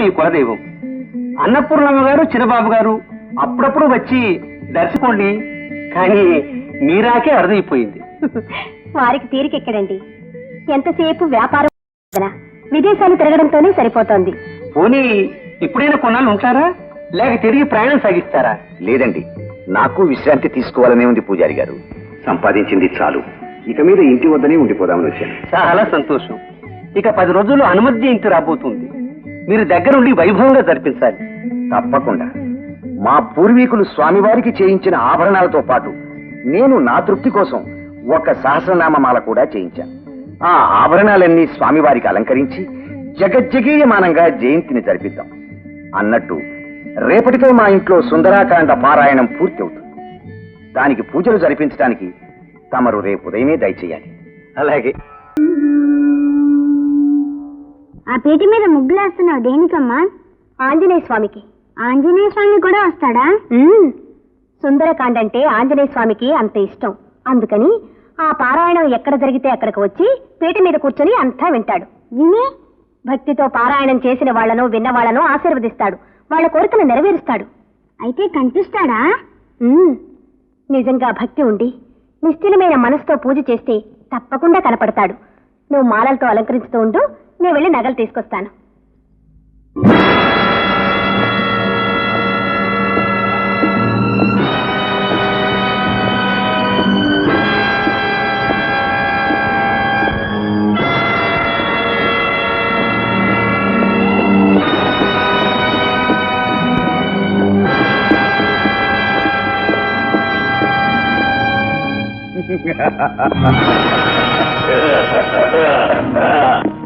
మీ కులదైవం. అన్నపూర్ణమ్మ గారు చిన్నబాబు గారు అప్పుడప్పుడు వచ్చి దర్శకోండి, కానీ మీరాకే అరుదైపోయింది. వారికి తీరికెక్కడండి, ఎంతసేపు వ్యాపారం, విదేశాలు తిరగడంతోనే సరిపోతోంది. పోనీ ఇప్పుడైనా కొన్నాళ్ళు ఉంటారా, లేక తిరిగి ప్రయాణం సాగిస్తారా? లేదండి, నాకు విశ్రాంతి తీసుకోవాలనే ఉంది పూజారి గారు. సంపాదించింది చాలు, ఇక మీద ఇంటి వద్దనే ఉండిపోదామని వచ్చాను. చాలా సంతోషం. ఇక 10 రోజుల్లో హనుమత్ జయంతి రాబోతుంది. మీరు దగ్గరుండి వైభవంగా జరిపించాలి. తప్పకుండా. మా పూర్వీకులు స్వామివారికి చేయించిన ఆభరణాలతో పాటు నేను నా తృప్తి కోసం ఒక సహస్రనామమాల కూడా చేయించాను. ఆ ఆభరణాలన్నీ స్వామివారికి అలంకరించి జగజ్జగీయమానంగా జయంతిని జరిపిద్దాం. అన్నట్టు రేపటితో మా ఇంట్లో సుందరాకాండ పారాయణం పూర్తి అవుతుంది. దానికి పూజలు జరిపించడానికి తమరు రేపు ఉదయమే దయచేయాలి. అలాగే. ఆ పీటి మీద ముగ్గులేస్తున్నావు దేనికమ్మా? ఆంజనేయ స్వామికి. ఆంజనేయ స్వామి కూడా వస్తాడా? సుందరకాండ అంటే ఆంజనేయ స్వామికి అంత ఇష్టం. అందుకని ఆ పారాయణం ఎక్కడ జరిగితే అక్కడికి వచ్చి పీట మీద కూర్చొని అంతా వింటాడు. విని భక్తితో పారాయణం చేసిన వాళ్లను విన్న వాళ్లను ఆశీర్వదిస్తాడు, వాళ్ళ కోరికలు నెరవేరుస్తాడు. అయితే కనిపిస్తాడా? నిజంగా భక్తి ఉండి నిశ్చలమైన మనసుతో పూజ చేస్తే తప్పకుండా కనపడతాడు. నువ్వు మాలలతో అలంకరించుతూ ఉండు, నేను వెళ్ళి నగలు తీసుకొస్తాను.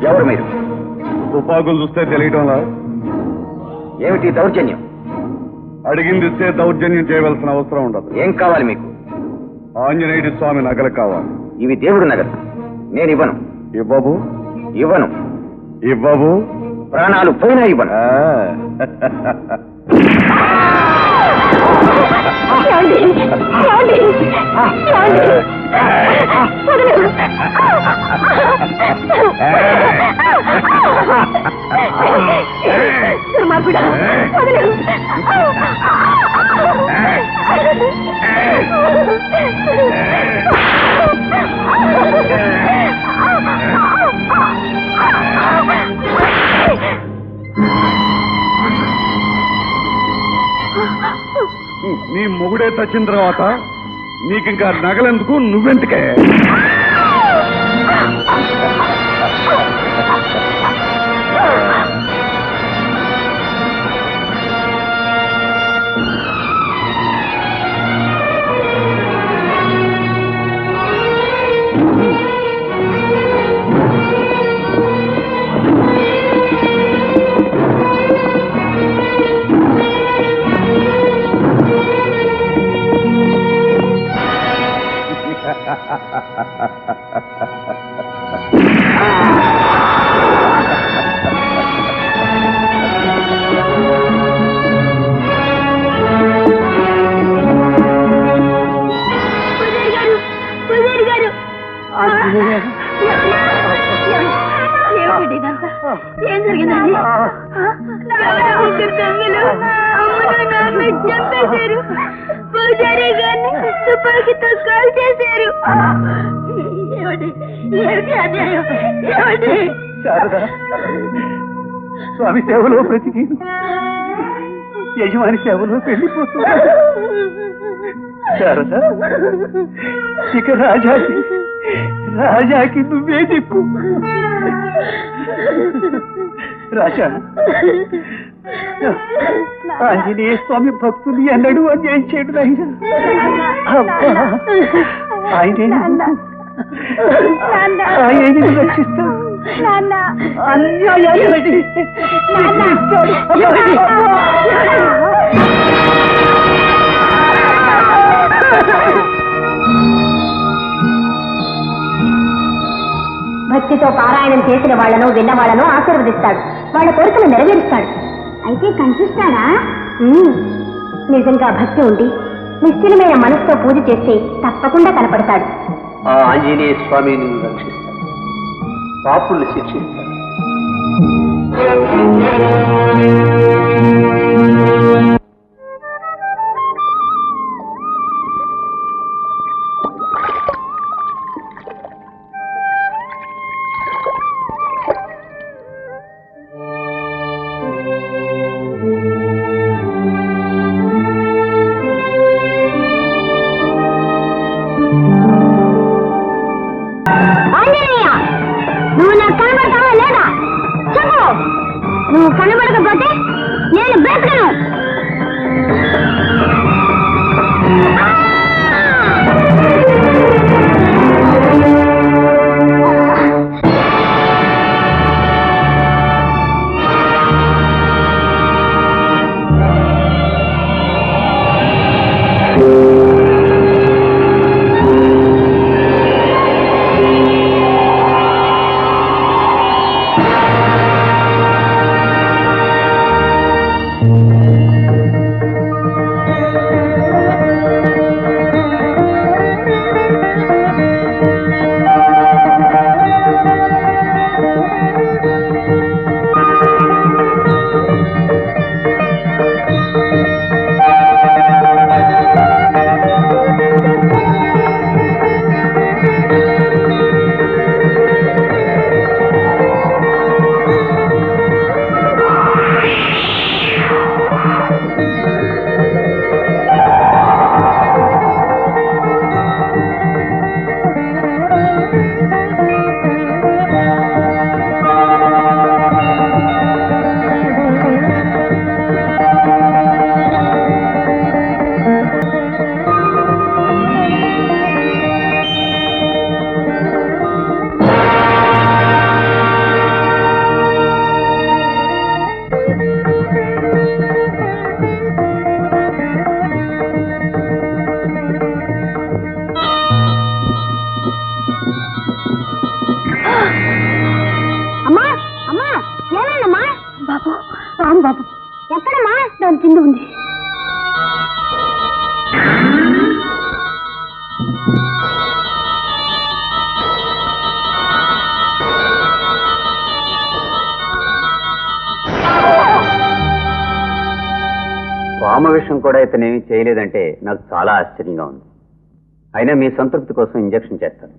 ఎవరు మీరు? తుపాకులు చూస్తే తెలియటంలా? ఏమిటి దౌర్జన్యం? అడిగింది ఇస్తే దౌర్జన్యం చేయవలసిన అవసరం ఉండదు. ఏం కావాలి మీకు? ఆంజనేయుడి స్వామి నగలు కావాలి. ఇవి దేవుడు నగలు, నేను ఇవ్వను. ఇవ్వబు? ఇవ్వను. ఇవ్వబు? ప్రాణాలు పోయినా ఇవ్వను. నీ మొగుడే చచ్చిన తర్వాత నీకింకా నగలెందుకు, నువ్వెందుకే? ఏం జరిగిందండి? చంపేశారు. పూజారి గారిని తుపాకీతో కాల్ చేశారు. స్వామి సేవలో బ్రతికి యజమాని సేవలో వెళ్ళిపోతున్నా. శారదా, ఇక రాజాకి నువ్వే దిక్కు. రాజా, ఆంజనేయ స్వామి భక్తుని అన్నాడు అన్యాయం చేయడు ఆయన. ఆయన రక్షిస్తాడు, అన్యాయాన్ని భక్తితో పారాయణం చేసిన వాళ్లను విన్న వాళ్లను ఆశీర్వదిస్తాడు, వాళ్ళ కోరికలు నెరవేరుస్తాడు. అయితే కనిపిస్తాడా? నిజంగా భక్తి ఉండి నిశ్చలమైన మనసుతో పూజ చేస్తే తప్పకుండా కనపడతాడు. ఆ ఆంజనేయ స్వామిని రక్షిస్తాడు, పాపుల్ని శిక్షిస్తాడు. నువ్వు నాకు కనబడతావా లేదా చెప్పు. నువ్వు కనబడకపోతే నేను బ్రతకను. బాబు ఎక్కడమ్మా? దాని కింద ఉంది. వామ విషయం కూడా ఇతనేమీ చేయలేదంటే నాకు చాలా ఆశ్చర్యంగా ఉంది. అయినా మీ సంతృప్తి కోసం ఇంజెక్షన్ చేస్తాను.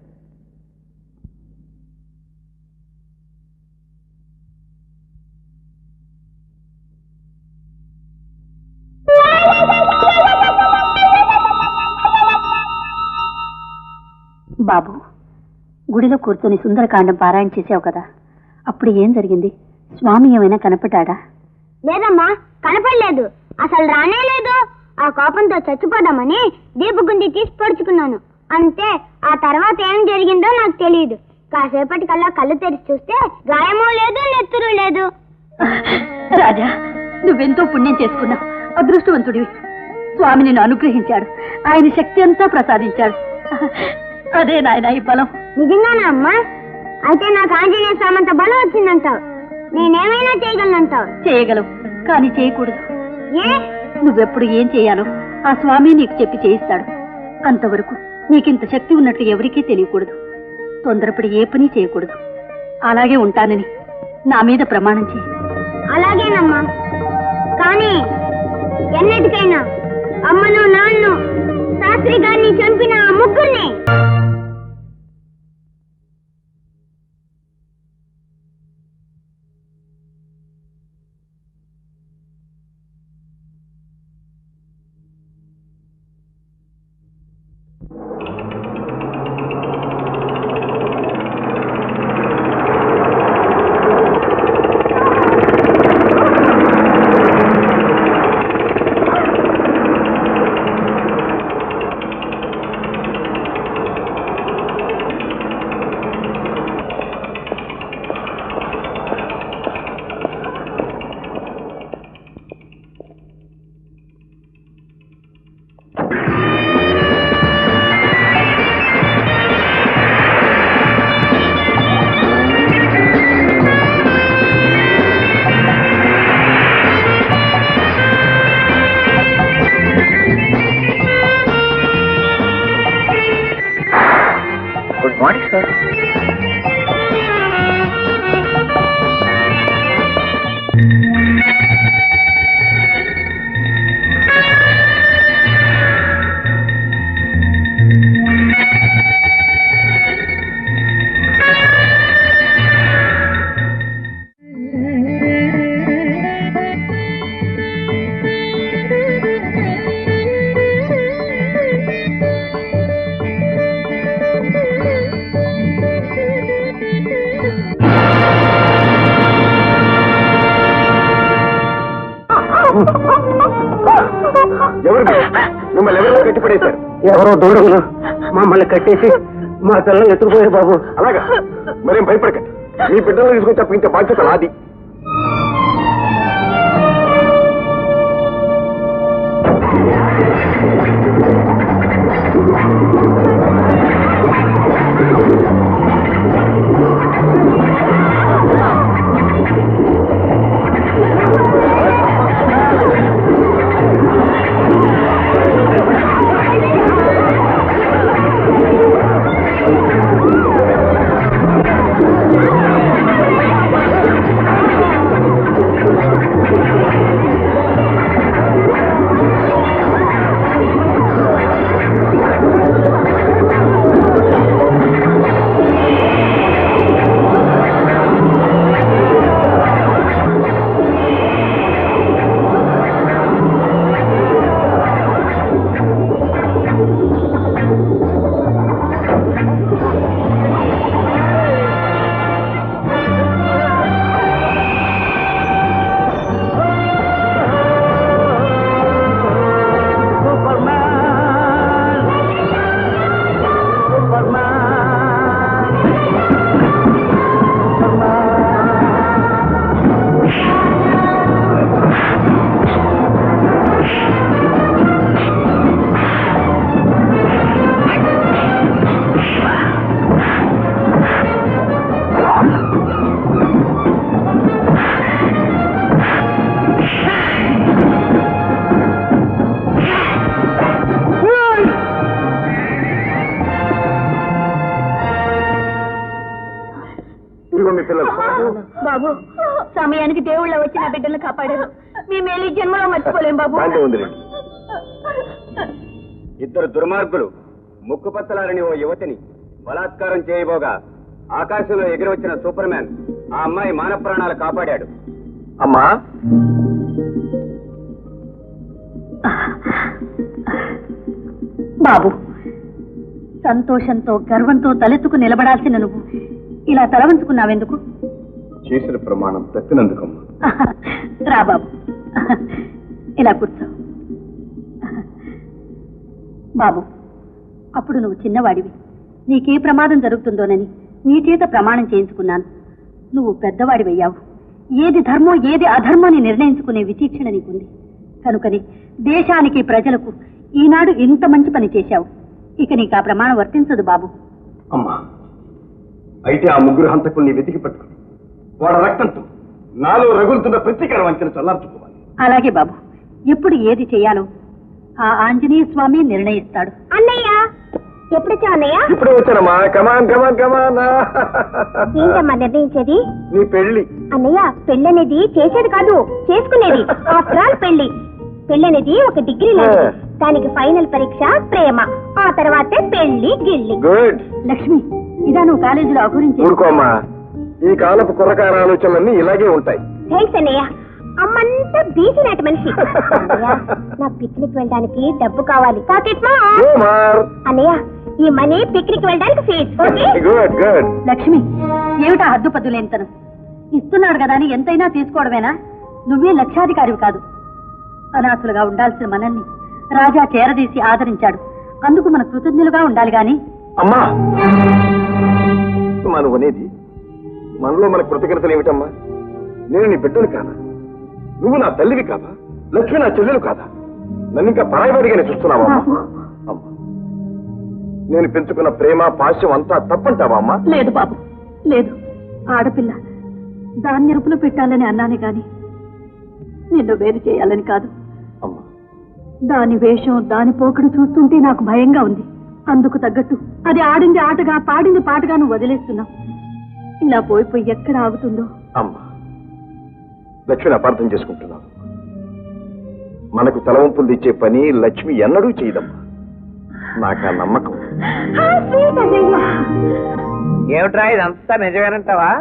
బాబు, గుడిలో కూర్చొని సుందరకాండం పారాయణ చేసావు కదా, అప్పుడు ఏం జరిగింది? స్వామి ఏమైనా కనపడ్డా? లేదమ్మా, కనపడలేదు. అసలు రానే లేదు. ఆ కోపంతో చచ్చిపోదామని దీపగుండి తీసి పొడుచుకున్నాను అంతే. ఆ తర్వాత ఏం జరిగిందో నాకు తెలియదు. కాసేపటికల్లా కళ్ళు తెరిచి చూస్తే గాయమో లేదు, నెత్తురు లేదు. రాజా, నువ్వెంతో పుణ్యం చేసుకున్నావు. అదృష్టవంతుడివి. స్వామి నిన్ను అనుగ్రహించాడు. ఆయన శక్తి అంతా ప్రసాదించాడు. అదే నాయన ఈ బలం. నిజంగానా అమ్మా? అయితే నాకు ఆంజనేయ స్వామంత బలం వచ్చిందంటావు. నేనేమైనా చేయగలనంటావు? చేయగలవు, కానీ చేయకూడదు. ఏ? నువ్వెప్పుడు ఏం చేయాలో ఆ స్వామి నీకు చెప్పి చేయిస్తాడు. అంతవరకు నీకింత శక్తి ఉన్నట్లు ఎవరికీ తెలియకూడదు. తొందరపడి ఏ పని చేయకూడదు. అలాగే ఉంటానని నా మీద ప్రమాణం చేయి. అలాగేనమ్మా, కానీ ఎన్నటికైనా అమ్మను, నాన్ను, శాస్త్రి గారిని చంపిన ఆ ముగ్గురిని ఎవరు మిమ్మల్ని ఎవరో కట్టిపడేశారు? ఎవరో దూడగులు మమ్మల్ని కట్టేసి మా పిల్లలు ఎత్తుకుపోయారు బాబు. అలాగా? మరేం భయపడకండి, మీ బిడ్డలు తీసుకుని తప్పించే బాధ్యత నాది. బాబు, సమయానికి దేవుళ్ళ వచ్చి నా బిడ్డలు కాపాడారు. మేము ఈ జన్మలో మర్చిపోలేం బాబు. ఇద్దరు దుర్మార్గులు ముక్కుపచ్చలారని ఓ యువతిని బలాత్కారం చేయబోగా ఆకాశంలో ఎగిరి వచ్చిన సూపర్ మ్యాన్ ఆ అమ్మాయి మాన ప్రాణాలు కాపాడాడు. అమ్మా, బాబు, సంతోషంతో గర్వంతో తలెత్తుకు నిలబడాల్సిన నువ్వు ఇలా తల వంచుకున్నావెందుకు? చేసిన ప్రమాణం తప్పినందుకమ్మా. రా బాబు, ఇలా కూర్చో. బాబు, అప్పుడు నువ్వు చిన్నవాడివి, నీకే ప్రమాదం జరుగుతుందోనని నీ చేత ప్రమాణం చేయించుకున్నాను. నువ్వు పెద్దవాడివయ్యావు. ఏది ధర్మం ఏది అధర్మం అని నిర్ణయించుకునే విచక్షణ నీకుంది. కనుకని దేశానికి ప్రజలకు ఈనాడు ఇంత మంచి పని చేశావు. ఇక నీకు ఆ ప్రమాణం వర్తించదు బాబు. అమ్మా, అయితే ఆ ముగ్గురు హంతకుల్ని వెతికి పట్టుకుని వాడ రక్తంతో నాలో రగులుతున్న ప్రతీకార వంచన చల్లార్చుకోవాలి. అలాగే బాబు, ఎప్పుడు ఏది చేయాలో ఆ ఆంజనేయ స్వామి నిర్ణయిస్తాడు. అన్నయ్య, ఎప్పుడొచ్చా అన్నయ్య? ఇప్పుడు వచ్చానమ్మా. కమాన్ కమాన్ కమాన్. ఏంటమ్మా నిర్ణయించేది? నీ పెళ్లి. అన్నయ్య, పెళ్ళనేది చేసేది కాదు, చేసుకునేది. ఆఫ్టర్ ఆల్ పెళ్ళనేది ఒక డిగ్రీ లాంటిది. దానికి ఫైనల్ పరీక్ష ప్రేమ, ఆ తర్వాతే పెళ్లి గిల్లి. గుడ్. లక్ష్మి, ఇదా నువ్వు కాలేజీలో అఘోరించి? ఊరుకోమ్మా, ఈ కాలపు కుర్రకార ఆలోచనలన్నీ ఇలాగే ఉంటాయి. థ్యాంక్స్ అన్నయ్య. అమ్మంతా బీసీ నాటి మనిషి. నా పిక్నిక్ వెళ్ళడానికి డబ్బు కావాలి. అన్నయ్య, ఈ మనీ పిక్నిక్ వెళ్ళడానికి ఫీజ్. Good good. లక్ష్మి, ఏమిటా హద్దుపద్దు లేనితనం? ఇస్తున్నాడు కదా అని ఎంతైనా తీసుకోవడమేనా? నువ్వే లక్షాధికారివి కాదు. అనాథులుగా ఉండాల్సిన మనల్ని రాజా చేరదీసి ఆదరించాడు. అందుకు మన కృతజ్ఞులుగా ఉండాలి గాని. అమ్మా, మనం అనేది మనలో మన కృతజ్ఞతలు ఏమిటమ్మా? నేను నీ బిడ్డను కాదా? నువ్వు నా తల్లివి కాదా? లక్ష్మి నా చెల్లెలు కాదా? నన్ను ఇంకా పరాయివాడిగానే చూస్తున్నావా? అమ్మా, నేను పెంచుకున్న ప్రేమ పాశ్యం అంతా తప్పంటావా అమ్మా? లేదు బాబు, లేదు. ఆడపిల్ల దాన్ని ఎరుపులో పెట్టాలని అన్నానే గాని నిన్ను వేరు చేయాలని కాదు. అమ్మా, దాని వేషం దాని పోకడు చూస్తుంటే నాకు భయంగా ఉంది. అందుకు తగ్గట్టు అది ఆడింది ఆటగా పాడింది పాటగా నువ్వు వదిలేస్తున్నావు. ఇలా పోయిపోయి ఎక్కడ ఆగుతుందో. అమ్మా, లక్ష్మిని అపార్థం చేసుకుంటున్నావు. మనకు తలవంపులు తెచ్చే పని లక్ష్మి ఎన్నడూ చేయదమ్మా. నాకు ఆ నమ్మకం. ఏమిట్రా ఇదంతా నిజమేనంటావా?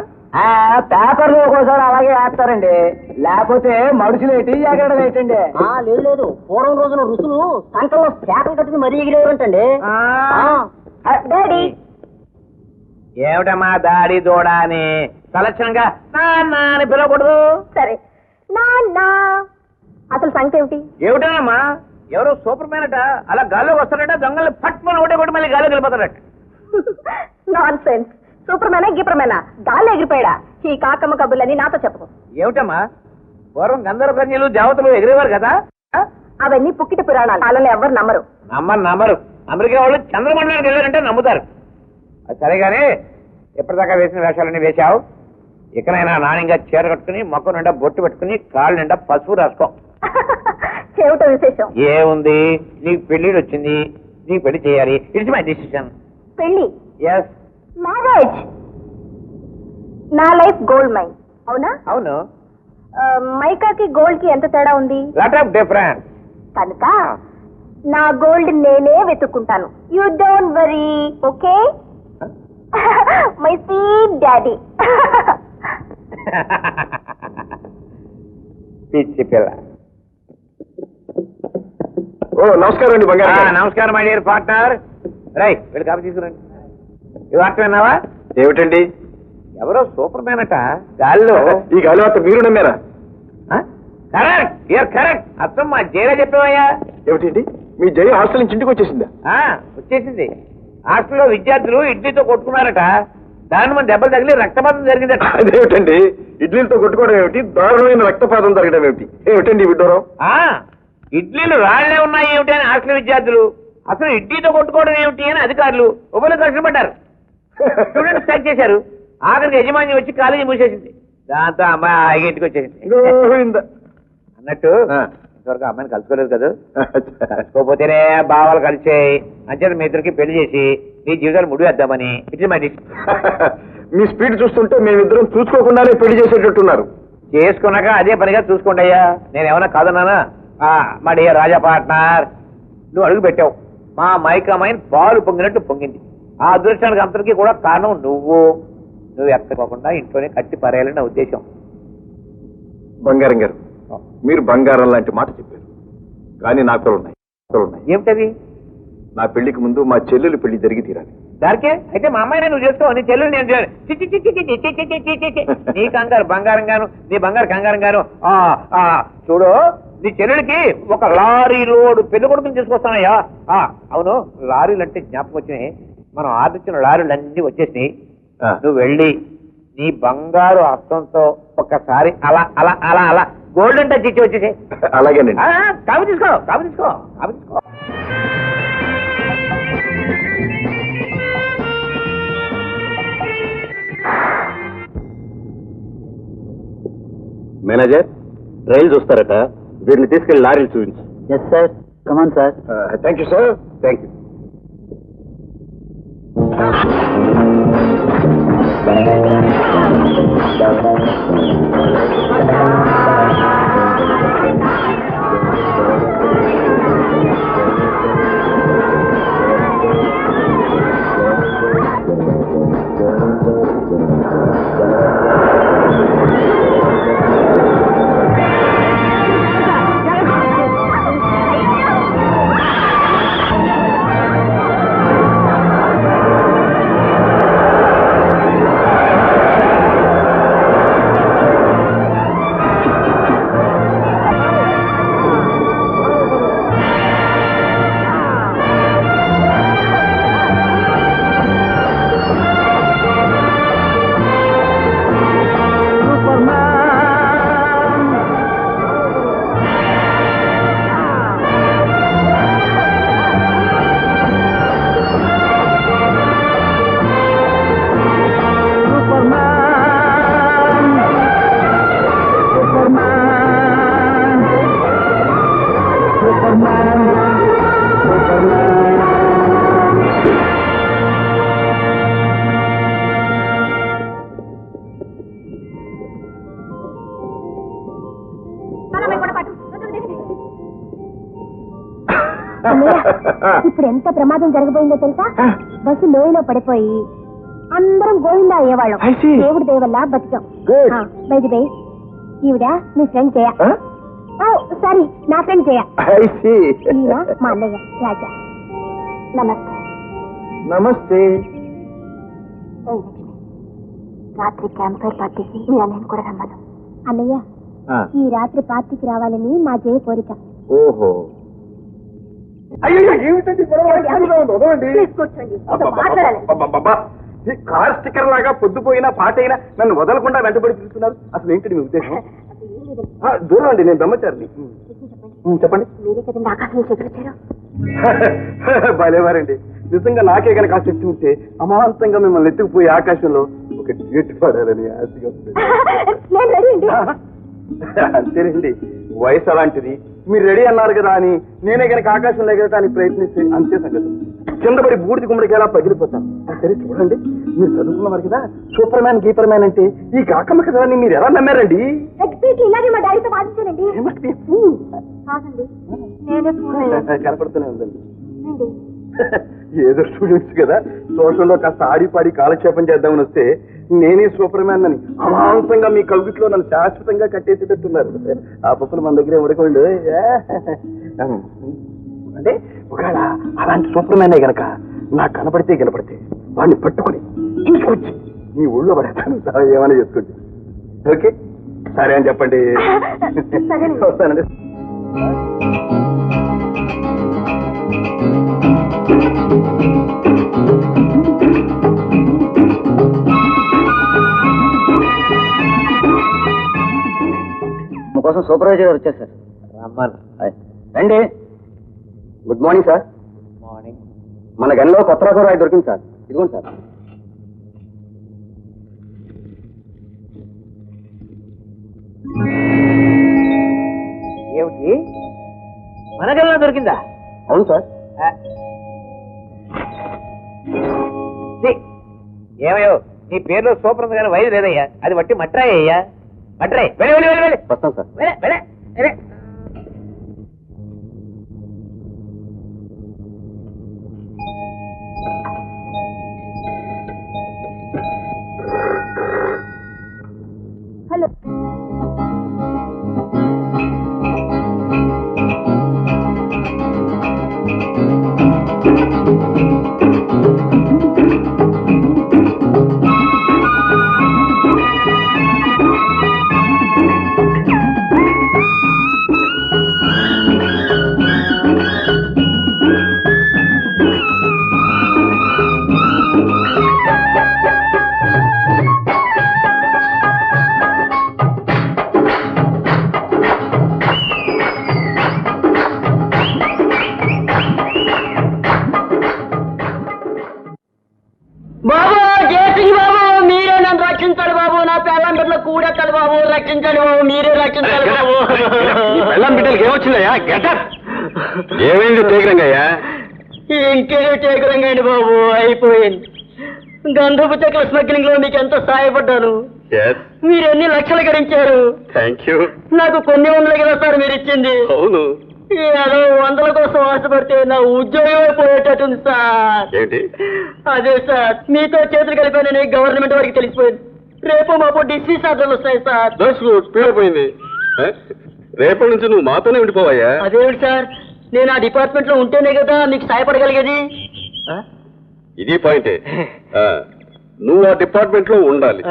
పేపర్లో ఒక్కోసారి అలాగే వేస్తారండి, లేకపోతే మడుచులేటి ఎగరడం ఏంటండి? లేదు లేదు, పూర్వం రోజున రుసులు సంకల్లో శాఖలు కట్టుకుని మరీ ఎగిరేవంటండి. ఏమిటమ్మా దాడి దూడ అని సలక్షణంగా నాన్న అని పిలవకూడదు. సరే నాన్న, అసలు సంగతి ఏమిటి? ఏమిటమ్మా, ఎవరో సూపర్ మ్యాన్ అట అలా గాల్లోకి వస్తాడట దొంగలు పట్టుమని ఒకటే కొట్టి మళ్ళీ గాల్లోకి వెళ్ళిపోతాడట. Non sense. సూపర్ మేనా గీపర్ మేనా గాల్లో ఎగిరిపోయాడా? ఈ కాకమ్మ కబుర్లని నాతో చెప్పు. ఏమిటమ్మా, పూర్వం గంధర్వ కన్యలు దేవతలు ఎగిరేవారు కదా? అవన్నీ పుక్కిట పురాణాలు, వాళ్ళని ఎవ్వరు నమ్మరు. నమ్మరు. అమెరికా వాళ్ళు చంద్రమండలానికి వెళ్ళారంటే నమ్ముతారు. అది సరేగానే ఎప్పటిదాకా వేసిన వేషాలన్నీ వేశావు. ఇకనైనా నాణ్యంగా చీర కట్టుకుని మొక్క నిండా బొట్టు పెట్టుకుని కాళ్ళు నిండా పసుపు రాసుకో. ఏమిటో విశేషం? ఏముంది, నీకు పెళ్లిళ్ళు వచ్చింది, నీకు పెళ్లి చేయాలి. It's my decision. పెళ్లి? Yes, marriage. నా లైఫ్ గోల్డ్ మైన్. అవునా? అవును. మైకాకి గోల్డ్ కి ఎంత తేడా ఉంది? Lot of difference. కనుక నా గోల్డ్ నేనే వెతుక్కుంటాను. You don't worry, okay? My sweet daddy. పిచ్చి పిల్ల. ఓ నమస్కారం అండి బంగారు గారు. నమస్కారం మై డియర్ పార్ట్నర్. రై వీళ్ళు కాపీ తీసుకురండి. ఈ వార్త విన్నావా? ఏమిటండి? ఎవరో సూపర్ మ్యాన్ అట గాల్లో. ఈ గాలి వార్త మీరు నమ్మారా? Correct, you're correct. అర్థం మా జైలా చెప్పావయ్యా. ఏమిటండి, మీ జయ హాస్టల్ నుంచి ఇంటికి వచ్చేసిందా? వచ్చేసింది. హాస్టల్లో విద్యార్థులు ఇడ్లీతో కొట్టుకున్నారట. దాని మన దెబ్బలు తగిలి రక్తపాతం జరిగిందట. అదేమిటండి, ఇడ్లీలతో కొట్టుకోవడం ఏమిటి, దారుణమైన రక్తపాతం జరగడం ఏమిటి? ఏమిటండి విడ్డూరం? ఇడ్లీలు రాళ్లే ఉన్నాయి ఏమిటి అని హాస్టల్ విద్యార్థులు, అసలు ఇడ్లీతో కొట్టుకోవడం ఏమిటి అని అధికారులు ఉభయలు కష్టపడ్డారు. స్టూడెంట్స్ స్ట్రైక్ చేశారు. ఆఖరికి యజమాని వచ్చి కాలేజీ మూసేసింది. దాంతో అమ్మాయి హాయిగా ఇంటికి వచ్చేసింది. అన్నట్టు ఇంతవరకు అమ్మాయిని కలుసుకోలేదు కదా? కలుసుకోపోతేనే భావాలు కలిసాయి. అంచేత మీ ఇద్దరికి పెళ్లి చేసి మీ జీవితాలు ముడివేద్దామని. It's my decision. మీ స్పీడ్ చూస్తుంటే మేమిద్దరం చూసుకోకుండానే పెళ్లి చేసేటట్టున్నారు. చేసుకున్నాక అదే పనిగా చూసుకోండి అయ్యా. నేనేమన్నా కాదన్నానా? మా డియర్ రాజా పార్ట్నర్, నువ్వు అడుగు పెట్టావు. మా మైకామైన్ పాలు పొంగినట్టు పొంగింది. ఆ అదృష్టానికి అంతటికీ కూడా కారణం నువ్వు ఎక్కకోకుండా ఇంట్లోనే కట్టి పారేయాలని నా ఉద్దేశం. బంగారం గారు, మీరు బంగారం లాంటి మాట చెప్పారు. కానీ నాకు ఉన్నాయి. ఏమిటది? నా పెళ్లికి ముందు మా చెల్లెలు పెళ్లి జరిగి తీరాలి. దానికే అయితే మా అమ్మాయిని నువ్వు చేసుకో, నీ చెల్లెలు నేను నీ కంగారు బంగారం గాను, నీ బంగారు కంగారం గాను. చూడు, నీ చెల్లెడికి ఒక లారీ లోడు పెళ్లి కొడుకుని తీసుకొస్తానయ్యా. అవును, లారీలు అంటే జ్ఞాపకం వచ్చినాయి. మనం ఆర్డర్ లారీలు అన్ని వచ్చేసినాయి. నువ్వు వెళ్ళి నీ బంగారు హస్తంతో ఒక్కసారి అలా అలా అలా అలా గోల్డెన్ టచ్ ఇచ్చి వచ్చేసి. అలాగేనండి. కాపు తీసుకో. మేనేజర్, రైలు చూస్తారట, వీరిని తీసుకెళ్లి లారీలు చూపించు. Yes sir, come on sir. Thank you sir. Thank you. ఇప్పుడు ఎంత ప్రమాదం జరగబోయిందో తెలుసా? బస్సు లోయలో పడిపోయి అందరం గోవిందా అయ్యేవాళ్ళం. దేవుడి దయ వల్ల బతికాం. బైది బై, ఈవిడ మీ ఫ్రెండ్ జయ. సారీ, నా ఫ్రెండ్ జయ. ఈయన మా అన్నయ్య రాజా. నమస్తే. నమస్తే. రాత్రి క్యాంపర్ పార్టీకి మీ అన్నయ్యను కూడా రమ్మను. అన్నయ్య, ఈ రాత్రి పార్టీకి రావాలని మా జయ కోరిక. ఓహో, అయ్యో ఏమిటండి వదలండి. ప్లీజ్ కూర్చోండి మీతో మాట్లాడాలి. అబ్బబ్బబ్బబ్బా. ఈ కార్ స్టిక్కర్ లాగా పొద్దుపోయినా పాట అయినా నన్ను వదలకుండా వెంటబడి చూస్తున్నారు. అసలు ఏంటి మీ ఉద్దేశం? దూరం అండి, నేను బ్రహ్మచారిని. చెప్పండి. మీరే కదండి ఆకాశం చేతులొచ్చారు. బాలేవారండి, నిజంగా నాకే కనుక ఆ శక్తి ఉంటే అమాంతంగా మిమ్మల్ని ఎత్తుకుపోయి ఆకాశంలో ఒక డ్యూట్ పాడాలని ఆశగా ఉంది. నేను రెడీ అండి. అంతేనండి, వయసు అలాంటిది. మీరు రెడీ అన్నారు కదా అని నేనే కనుక ఆకాశంలో ఎగరటానికి ప్రయత్నిస్తే అంతే సంగతి. కింద పడి బూడిది గుమ్మడికి ఎలా పగిలిపోతాను. సరే చూడండి, మీరు చదువుకున్నవారు కదా, సూపర్ మ్యాన్ గీపర్ మ్యాన్ అంటే ఈ కాకమ్మ కదా అని మీరు ఎలా నమ్మారండి? ఎగ్జాక్ట్లీ ఇలాగే మా డాడీతో వాదించానండి. కాదండి, నేనే ఫోన్ కనపడుతూనే ఉందండి. ఏదో స్టూడెంట్స్ కదా, సోషల్లో కాస్త ఆడిపాడి కాలక్షేపం చేద్దామని వస్తే నేనే సూపర్ మ్యాన్ అని అమాంతంగా మీ కవిట్లో నన్ను శాశ్వతంగా కట్టేసేటట్టున్నారు. ఆ పప్పులు మన దగ్గరే ఉడకండు. అంటే ఒకవేళ అలాంటి సూపర్ మ్యానే గనక నాకు కనపడితే వాడిని పట్టుకుని తీసుకొచ్చి మీ ఊళ్ళో పడేస్తాను. ఏమైనా చేసుకోండి. ఓకే, సరే అని చెప్పండి. వస్తానండి. కోసం సూపర్వైజర్ గారు వచ్చారు సార్. రమ్మను. రండి. Good morning sir. మార్నింగ్. మన గనిలో కొత్త రకం రాయి దొరికింది సార్. ఇదిగోండి సార్. ఏమిటి, మన గదిలో దొరికిందా? అవును సార్. ఏమయ్యో, నీ పేరులో సూపర్ ఉంది కానీ వైద్య లేదయ్యా. అది బట్టి మట్రాయి అయ్యా, మట్రాయి. వెళ్ళి వెళ్ళి వెళ్ళి వెళ్ళి వస్తాం సార్. వెళ్ళే వెళ్ళే వెళ్ళే. హలో. బాబు జయసింగ్ బాబు, మీరే నన్ను రక్షించాలి బాబు. నా పిల్లం బిడ్డలు కూడెత్తాలి బాబు. రక్షించండి బాబు, మీరే రక్షించాలి బాబు. పెళ్ళం బిడ్డలకి ఏమొచ్చిందయ్యా? గెటప్ ఏమైంది టేకరంగయ్యా? ఇంకేదో టేకరంగా అండి బాబు, అయిపోయింది. గంధపు చెక్కల స్మగ్లింగ్ లో మీకు ఎంత సహాయపడ్డాను. మీరు ఎన్ని లక్షలు గడించారు. Thank you. నాకు కొన్ని వందలు కదా సార్ మీరు ఇచ్చింది. అవును. ఏదో వందల కోసం ఆశపడితే నా ఉద్యోగమే పోయేటట్టుంది సార్. ఏంటి? అదే సార్, మీతో చేతులు కలిపానని గవర్నమెంట్ వారికి తెలిసిపోయింది. రేపు మాపు డిస్మిస్ ఆర్డర్లు వస్తాయి సార్. పోయింది. రేపటి నుంచి నువ్వు మాతోనే ఉండిపోవయ్యా. అదేమిటి సార్, నేను ఆ డిపార్ట్మెంట్ లో ఉంటేనే కదా మీకు సహాయపడగలిగేది. ఇది పాయింటే. నువ్వు ఆ డిపార్ట్మెంట్ లో ఉండాలి,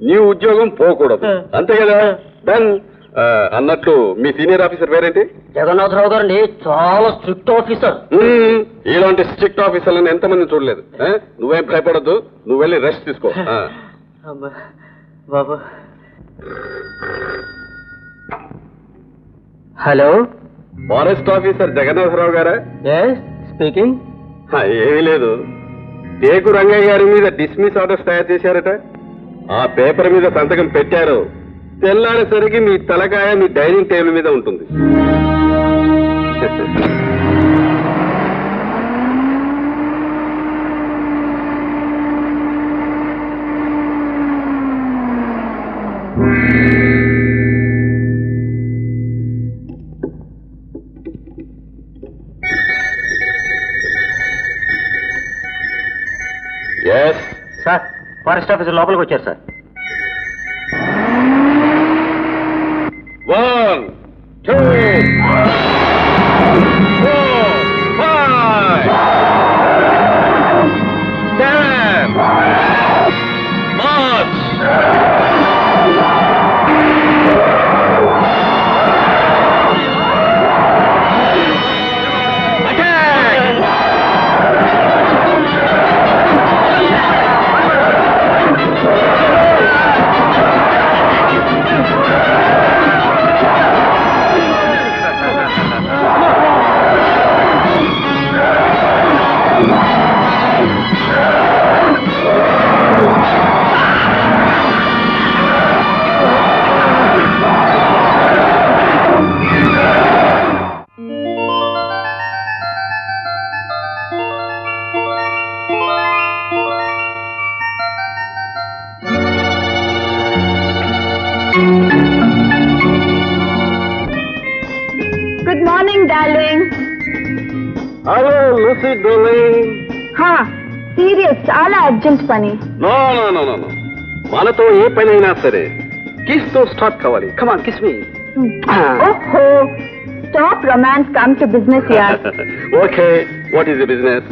నీ ఉద్యోగం పోకూడదు, అంతే కదా? డన్. అన్నట్లు మీ సీనియర్ ఆఫీసర్ పేరేంటి? జగన్నాథరావు గారండి, చాలా స్ట్రిక్ట్ ఆఫీసర్. ఇలాంటి స్ట్రిక్ట్ ఆఫీసర్లను ఎంతమంది చూడలేదు. నువ్వేం భయపడద్దు, నువ్వు వెళ్ళి రెస్ట్ తీసుకో. బాబు. హలో, ఫారెస్ట్ ఆఫీసర్ జగన్నాథరావు గారా? Yes speaking. ఏమీ లేదు, టేకు రంగయ్య గారి మీద డిస్మిస్ ఆర్డర్స్ తయారు చేశారట. ఆ పేపర్ మీద సంతకం పెట్టారు. తెల్లారేసరికి మీ తలకాయ మీ డైనింగ్ టేబుల్ మీద ఉంటుంది. ఎస్ సార్, ఫారెస్ట్ ఆఫీసర్ లోపలికి వచ్చారు sir. 1, 2, 4, 5, 7, march. Attack! Hello Lucy darling. Serious, చాలా అర్జెంట్ పని. No no no no no, మనతో ఏ పని అయినా సరే కిస్ తో స్టార్ట్ కావాలి. Come on kiss me. ఓహో, stop romance, come to business యార్. Okay, what is the business?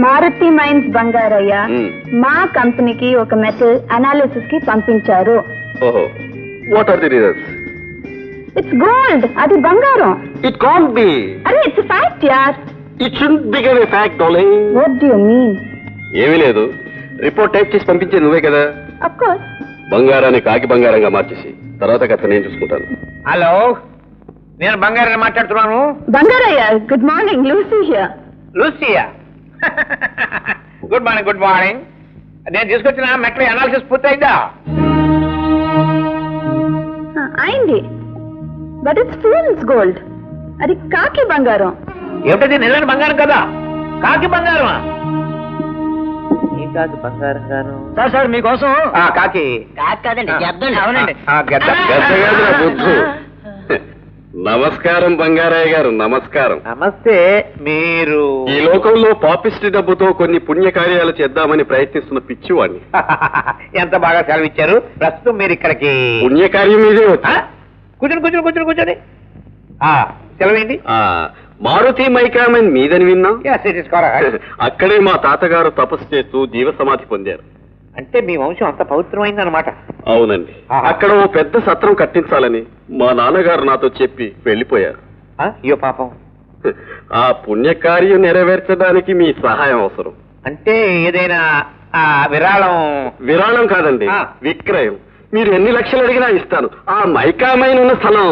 Maruti mines Bangarayya Hmm. మా కంపెనీకి ఒక మెటల్ అనాలిసిస్ కి పంపించారు. ఓహో, what are the reasons? It's gold, అది బంగారం. It can't be. అరే ఇట్స్ ఫ్యాక్ట్ యార్. It should become a fact darling. What do you mean? ఏమీ లేదు, రిపోర్ట్ టైప్ చేసి పంపించేది నువ్వే కదా. Of course. బంగారాన్ని కాకి బంగారంగా మార్చేసి తర్వాత కథ నేను చూసుకుంటాను. హలో, నేను బంగారాన్ని మాట్లాడుతున్నాను. Bangarayya, good morning, Lucy here. Lucia, good morning. Good morning. నేను తీసుకొచ్చిన మెట్ల అనాలిసిస్ పూర్తయిందా? అయింది, బట్ ఇట్స్ ఫూల్స్ గోల్డ్. అది కాకి బంగారం. ఏమిటది? నిజమైన బంగారం కదా? కాకి బంగారమా? ఏ కాకి బంగారం గాను? సార్ మీకోసం కాకి. కాకి కాదండి, గెద్దండి. అవునండి, గెద్ద. గద్దగాదురా బుద్ధు. నమస్కారం బంగారయ్య గారు, నమస్కారం. నమస్తే. మీరు ఈ లోకంలో పాపిస్టి డబ్బుతో కొన్ని పుణ్యకార్యాలు చేద్దామని ప్రయత్నిస్తున్న పిచ్చివాడిని. ఎంత బాగా సెలవిచ్చారు. ప్రస్తుతం మీరు ఇక్కడికి పుణ్యకార్యం మీదే వచ్చా? కూర్చోండి. సెలవేంటి? మారుతి మైకామెన్ మీదని విన్నా. అక్కడే మా తాతగారు తపస్సు చేస్తూ జీవ సమాధి పొందారు. అంటే మీ వంశం అంత పవిత్రమైంది అనమాట. అవునండి. అక్కడ ఓ పెద్ద సత్రం కట్టించాలని మా నాన్నగారు నాతో చెప్పి వెళ్ళిపోయారు. అయ్యో పాపం. ఆ పుణ్యకార్యం నెరవేర్చడానికి మీ సహాయం అవసరం. అంటే ఏదైనా విరాళం? విరాళం కాదండి, విక్రయం. మీరు ఎన్ని లక్షలు అడిగినా ఇస్తాను. ఆ మైకామైన ఉన్న స్థలం.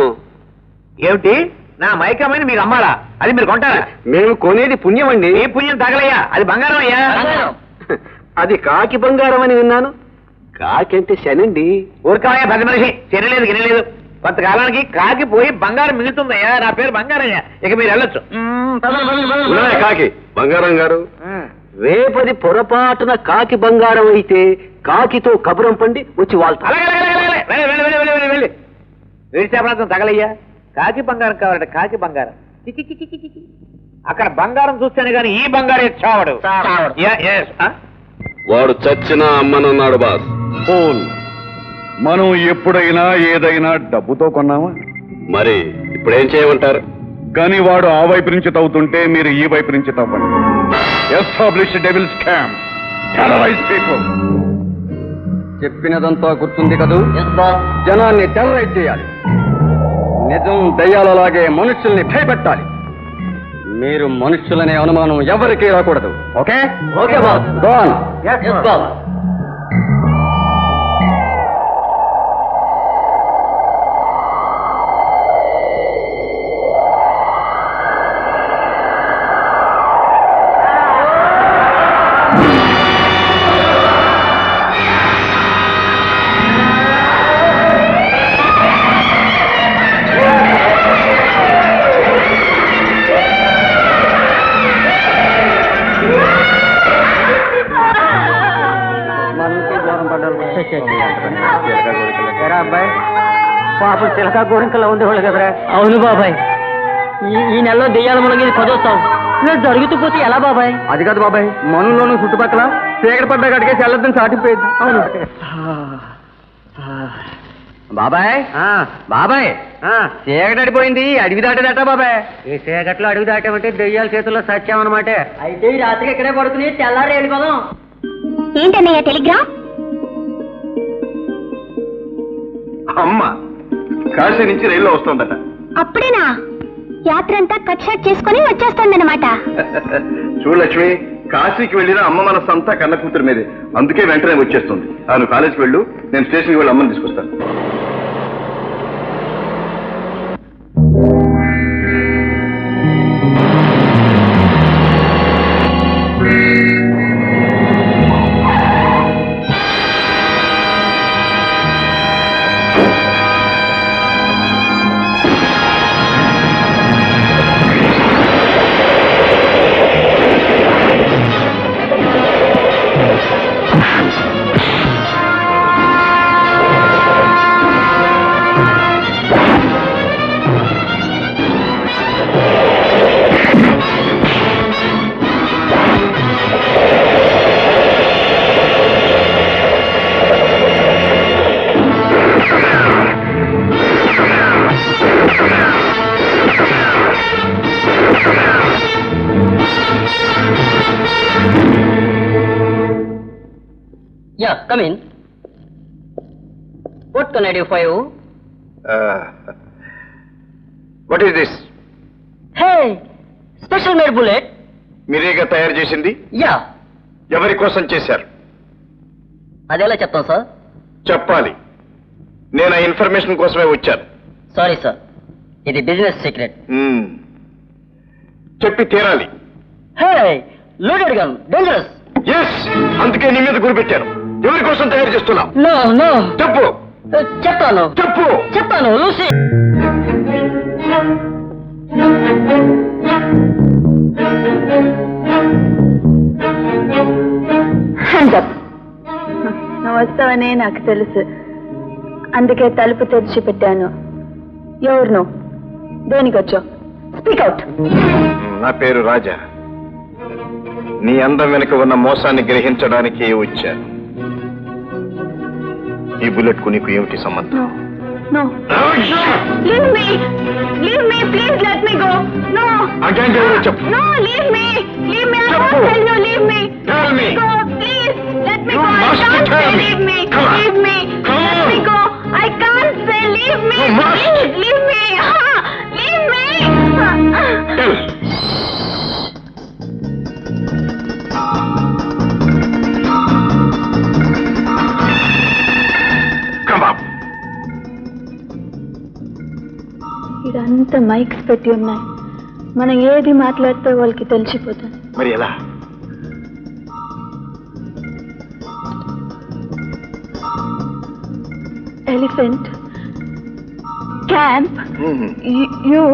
ఏమిటి? నా మైకమైన మీరు అమ్మాలా? అది మీరు కొంటారా? మేము కొనేది పుణ్యం అండి. ఏ పుణ్యం తగలయ్యా, అది బంగారం అయ్యా. అది కాకి బంగారం అని విన్నాను. కాకి అంటే శనండి. ఊరుకాయ పెద్ద మనిషి, తినలేదు గినలేదు. కొంతకాలానికి కాకి పోయి బంగారం మిగులుతుందయ్యా. నా పేరు బంగారయ్యా. ఇక మీరు వెళ్ళొచ్చు. ఉన్నాయా కాకి బంగారం గారు? రేపది పొరపాటున కాకి బంగారం అయితే కాకితో కబురం పండి వచ్చి వాళ్తా. వెళ్ళి వేడి చేపలతో తగలయ్యా. కాకి బంగారం కావాలంటే కాకి బంగారం. అక్కడ బంగారం చూస్తేనే కానీ ఈ బంగారం చావడు. వాడు చచ్చినా అమ్మనన్నాడు బాస్. మనం ఎప్పుడైనా ఏదైనా డబ్బుతో కొన్నామా? మరి ఇప్పుడేం చేయమంటారు? కానీ వాడు ఆ వైపు నుంచి తవ్వుతుంటే మీరు ఈ వైపు నుంచి తవ్వండి. Establish devil scam, terrorise people. చెప్పినదంతా గుర్తుంది కదూ? జనాన్ని టెర్రరైజ్ చేయాలి. నిజం దయ్యాలలాగే మనుషుల్ని భయపెట్టాలి. మీరు మనుషులనే అనుమానం ఎవరికీ రాకూడదు. Okay? Okay boss. Go on. yes boss. అబ్బాయి పాపం చిలక గోరింకలా ఉండేవాళ్ళు కదరా. అవును బాబాయ్, ఈ నెలలో దెయ్యాల మునగేది పదోస్తాం. ఇలా జరుగుతూ పోతే ఎలా బాబాయ్? అది కాదు బాబాయ్, మనులోను చుట్టుపక్కల చీకటి పడ్డ గడిగేసి వెళ్ళొద్దని చాటిపోయింది. అవును బాబాయ్. బాబాయ్ చీకటి అడిపోయింది, అడవి దాటేదట బాబాయ్. ఈ చీకట్లో అడుగు దాటామంటే దెయ్యాల చేతుల్లో సత్యామన్నమాట. అయితే ఈ రాత్రికి ఇక్కడే పడుకుని తెల్లారి వెళ్ళిపోదాం. ఏంటన్నయ్య టెలిగ్రామ్? అమ్మ కాశీ నుంచి రైల్లో వస్తుందట. అప్పుడేనా? యాత్ర అంతా కట్ షాట్ చేసుకుని వచ్చేస్తుందన్నమాట. చూడు లక్ష్మి, కాశీకి వెళ్ళిన అమ్మ మనస్సంతా కన్న కూతురు మీదే. అందుకే వెంటనే వచ్చేస్తుంది. నువ్వు కాలేజీకి వెళ్ళు, నేను స్టేషన్కి వెళ్ళి అమ్మని తీసుకొస్తాను. Yeah come in. What can I do for you? What is this? Hey, special made bullet. మీరేగా తయారు చేసింది? యా. ఎవరి కోసం చేశారు? అదెలా చెప్తాం సార్? చెప్పాలి. నేను ఆ ఇన్ఫర్మేషన్ కోసమే వచ్చాను. సారీ సార్, ఇది బిజినెస్ సీక్రెట్. చెప్పి తీరాలి. Hey, loaded gun, dangerous. Yes, అందుకే నీ మీద గురిపెట్టాను. ఎవరి కోసం తయారు చేస్తున్నావు? No no. చెప్పు. చెప్తాను చెప్పు. చెప్తాను. లూసీ. నువ్వు వస్తావనే నాకు తెలుసు, అందుకే తలుపు తెరిచి పెట్టాను. ఎవరు నువ్వు? దేనికి వచ్చావు? Speak out. నా పేరు రాజా. నీ అందం వెనుక ఉన్న మోసాన్ని గ్రహించడానికి వచ్చాను. ఈ బుల్లెట్ కు నీకు ఏమిటి సంబంధం? No. Leave me. Leave me. Please let me go. No. Again, చెప్పు. No, leave me. Leave me. I చెప్పు. won't tell you. Leave me. Tell me. Go, please. Let me You go. I must can't tell say me. leave me. Come on. Leave me. Come Let on. me go. I can't say leave me. You must. Please, leave me. Leave me. Tell. Come up. ఇదంతా mics పెట్టి ఉన్నాయి. మనం ఏది మాట్లాడితే వాళ్ళకి తెలిసిపోతుంది. మరి ఎలా? Elephant camp you.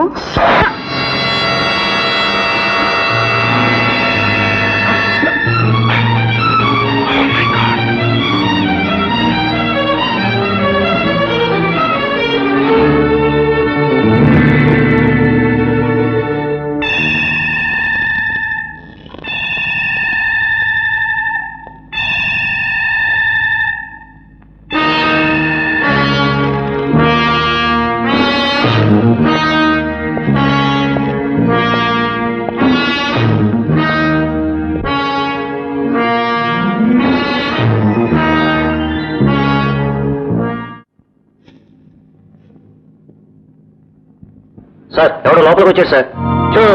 సార్, ఎవడో లోపలికి వచ్చారు సార్. 2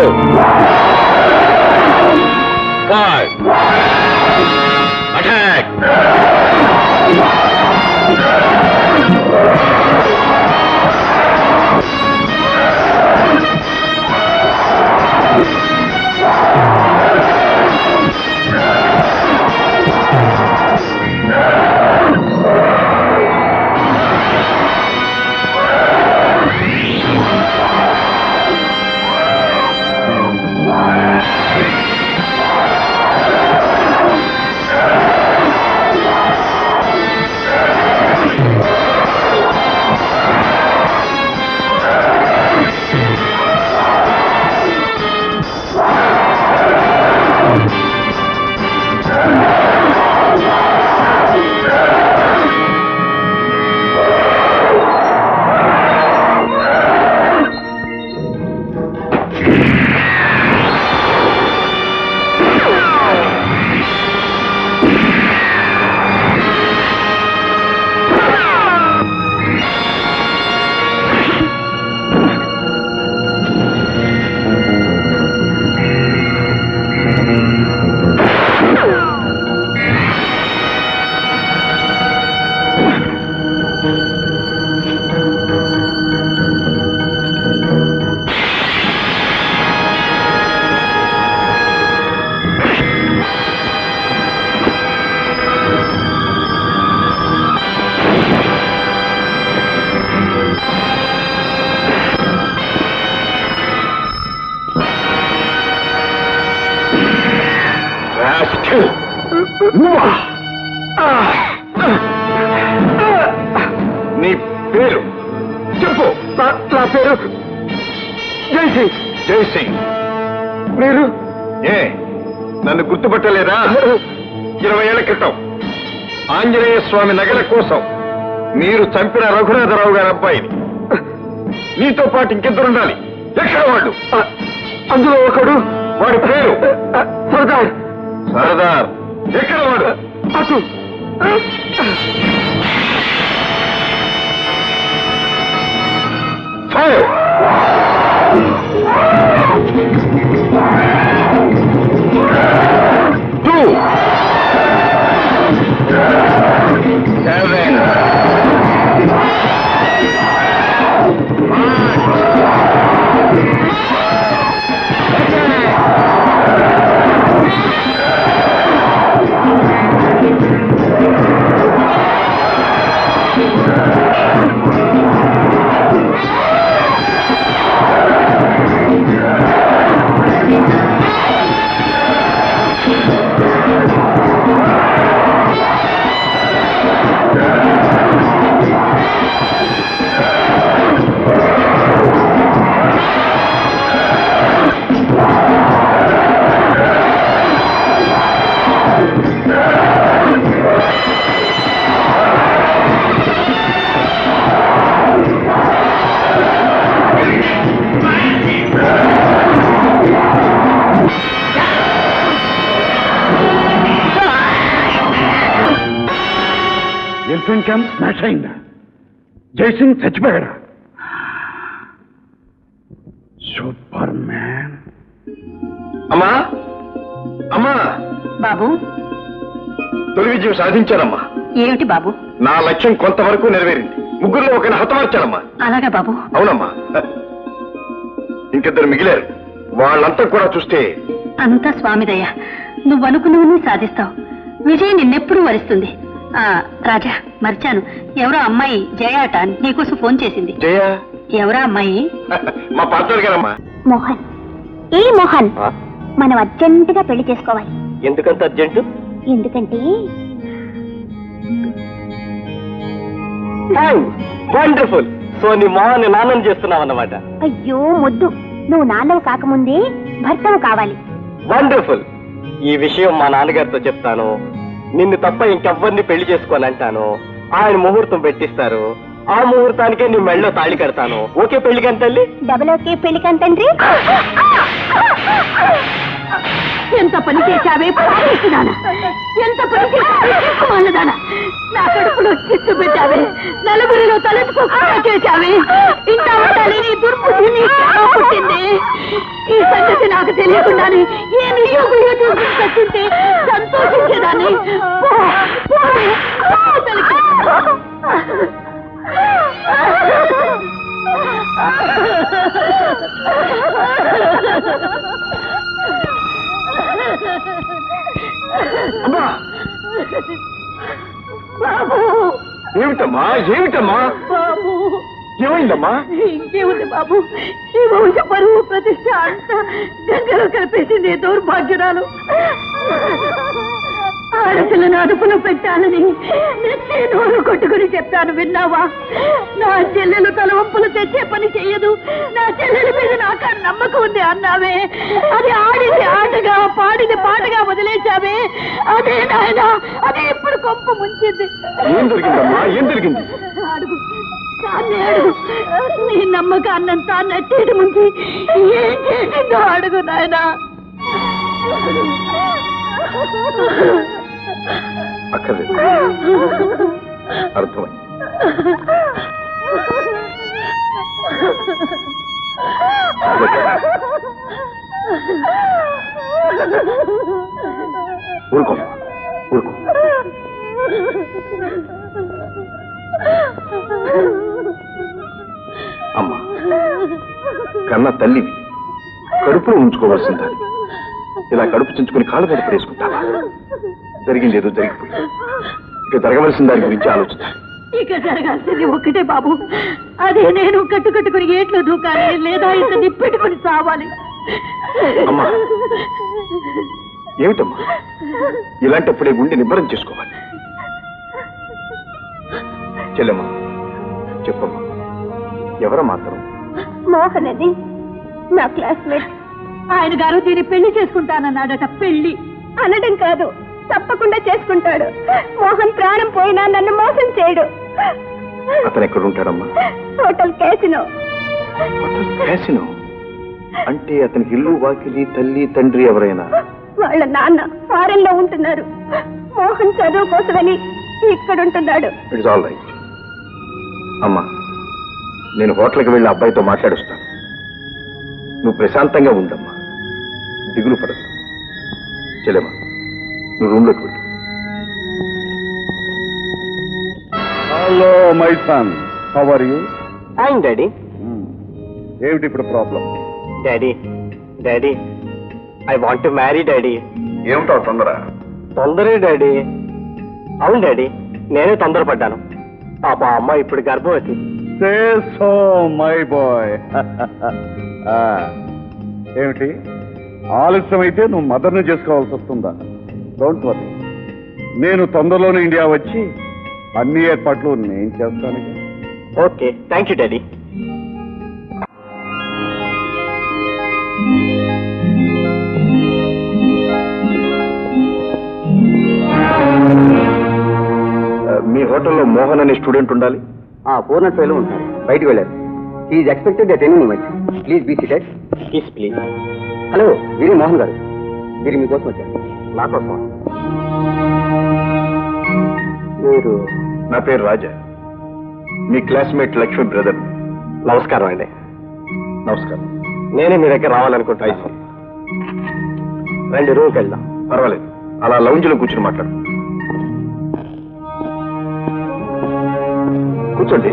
5 అటాక్. నీ పేరు చెప్పు. నా పేరు జైసింగ్. జైసింగ్, మీరు నన్ను గుర్తుపట్టలేదా? 20 ఏళ్ల క్రితం ఆంజనేయ స్వామి నగల కోసం మీరు చంపిన రఘునాథరావు గారి అబ్బాయిని. నీతో పాటు ఇంకిద్దరు ఉండాలి. ఎక్కడ వాళ్ళు? అందులో ఒకడు, వాడి పేరు సర్దార్. సర్దార్ ఎక్కడ వాడు? ఎలిఫెంట్ క్యాంప్ స్మాష్ అయిందా? జైసింగ్ చచ్చిపోయాడా? Super man. అమ్మా అమ్మా, బాబు తొలి విజయం సాధించానమ్మా. ఏమిటి బాబు? నా లక్ష్యం కొంతవరకు నెరవేరింది. ముగ్గురులో ఒకరిని హతమార్చానమ్మా. అలాగా బాబు? అవునమ్మా. ఇంకిద్దరు మిగిలారు. వాళ్ళంతా కూడా చూస్తే అంతా స్వామిదయ్య. నువ్వు అనుకున్నవన్నీ సాధిస్తావు. విజయ్ నిన్నెప్పుడూ వరిస్తుంది. రాజా, మర్చాను, ఎవరో అమ్మాయి జయ అట నీకోసం ఫోన్ చేసింది. జయ? ఎవరా అమ్మాయి? మా పార్ట్నర్ గారమ్మా. మోహన్. ఏ మోహన్? మనం అర్జెంటుగా పెళ్లి చేసుకోవాలి. ఎందుకంత అర్జెంటు? ఎందుకంటే వండర్ఫుల్. సో నీ మొహాన్ని నాన్నం చేస్తున్నావు అన్నమాట. అయ్యో మొద్దు, నువ్వు నాన్నవు కాకముందే భర్తవు కావాలి. వండర్ఫుల్. ఈ విషయం మా నాన్నగారితో చెప్తాను. నిన్ను తప్ప ఇంకెవ్వరిని పెళ్లి చేసుకోవాలంటాను. ఆయన ముహూర్తం పెట్టిస్తారు. ఆ ముహూర్తానికే నీ మెళ్ళలో తాళి కడతాను. ఓకే పెళ్లికని తల్లి? డబల్ ఓకే పెళ్లికని తండ్రి. ఎంత పని చేశావే పారేసినానా? ఎంత పని చేశావేదానా? నా కడుపులో చిత్తు పెట్టావే, నలుగురిలో తలెత్తుకోకుండా చేశావే. ఇంకా ఉండాలి నీ దుర్బుద్ధిని పుట్టింది. ఈ సంగతి నాకు తెలియకుండానే ఏ నియోగులు చూసి చచ్చుంటే సంతోషించేదాన్ని. అమ్మా, ఏమిటమ్మా ఏమిటమ్మా? ఏమైందమ్మా? ఇంకేముంది బాబు, ఈ వంశ పరువు ప్రతిష్ట అంతా గంగలో కలిపేసింది దౌర్భాగ్యురాలు. ఆడపిల్లను అదుపులో పెట్టాలని నెత్తి నోరు కొట్టుకుని చెప్పాను, విన్నావా? నా చెల్లెలు తలవంపులు తెచ్చే పని చెయ్యదు, నా చెల్లెల మీద నాకు నమ్మకం ఉంది అన్నావే. అది ఆడింది ఆటగా, పాడింది పాటగా వదిలేశావే. అదే నాయన, అదే ఇప్పుడు కొంప ముంచింది. ఏం జరిగిందమ్మా? ఏం జరిగింది? అడుగు, దాన్ని అడుగు. నీ నమ్మకాన్నంతా నట్టేటి ముంచి ఏం చేసిందో అడుగు నాయనా. అక్కర్లేదు, అర్థమైంది. ఊరుకో ఊరుకో. అమ్మా, కన్న తల్లివి, కడుపులో ఉంచుకోవాల్సిన దాన్ని ఇలా కడుపు చించుకుని కాళ్ళు మీద పడేసుకుంటావా? జరిగింది ఏదో జరిగిపోయింది. ఇక జరగవలసిన దాని గురించి ఆలోచించాలి. ఇక జరగాల్సింది ఒక్కటే బాబు, అదే నేను కట్టుకట్టుకుని ఏట్లో దూకాలి, లేదా ఇంత నిప్పెట్టుకుని చావాలి. అమ్మా, ఏమిటమ్మా ఇలాంటప్పుడే గుండె నిబ్బరం చేసుకోవాలి. చెల్లెమ్మా, చెప్పమ్మా, ఎవర మాత్రం? మోహన్ అది నా క్లాస్మేట్. ఆయన గారు దీన్ని పెళ్లి చేసుకుంటానన్నాడట. పెళ్లి అనడం కాదు, తప్పకుండా చేసుకుంటాడు. మోహన్ ప్రాణం పోయినా నన్ను మోసం చేయడు. అతను ఎక్కడ ఉంటాడమ్మా? Hotel casino. క్యాసినో అంటే అతనికి ఇల్లు, వాకిలి, తల్లి, తండ్రి ఎవరైనా? వాళ్ళ నాన్న ఫారెన్ లో ఉంటున్నారు. మోహన్ చదువు కోసమని ఇక్కడ ఉంటున్నాడు. It's all right. అమ్మా, నేను హోటల్కి వెళ్ళి అబ్బాయితో మాట్లాడుస్తాను. నువ్వు ప్రశాంతంగా ఉండమ్మా, దిగులు పడదు. చెల్లెమ్మా, నువ్వు రూమ్లోకి వెళ్ళు. Hello my son, how are you? Fine daddy. ఏమిటి ఇప్పుడు problem? Daddy daddy, I want to marry daddy. ఏమిటో తొందర? తొందరే డాడీ. అవును డాడీ, నేనే తొందరపడ్డాను. పాప అమ్మ ఇప్పుడు గర్భవతి. Say so my boy. ఏమిటి ఆలస్యం అయితే నువ్వు మదర్ని చేసుకోవాల్సి వస్తుందా? డోంట్ వరీ, నేను తొందరలోనే ఇండియా వచ్చి అన్ని ఏర్పాట్లు నేను చేస్తాను. Okay, thank you daddy. మీ హోటల్లో మోహన్ అనే స్టూడెంట్ ఉండాలి. పూర్ణ ట్రైలో ఉంటారు, బయటకు వెళ్ళారు. Is expected at any moment. Please be seated. Please please. Hello, వీరి మోహన్ గారు, వీరి మీకోసం వచ్చారు. నా కోసం? మీరు? నా పేరు రాజా, మీ క్లాస్మేట్ లక్ష్మి బ్రదర్. నమస్కారం అండి. నమస్కారం. నేనే మీ దగ్గర రావాలనుకుంటున్నాను. రండి, రూమ్కి వెళ్దాం. పర్వాలేదు, అలా లౌంజ్లో కూర్చుని మాట్లాడు. కూర్చోండి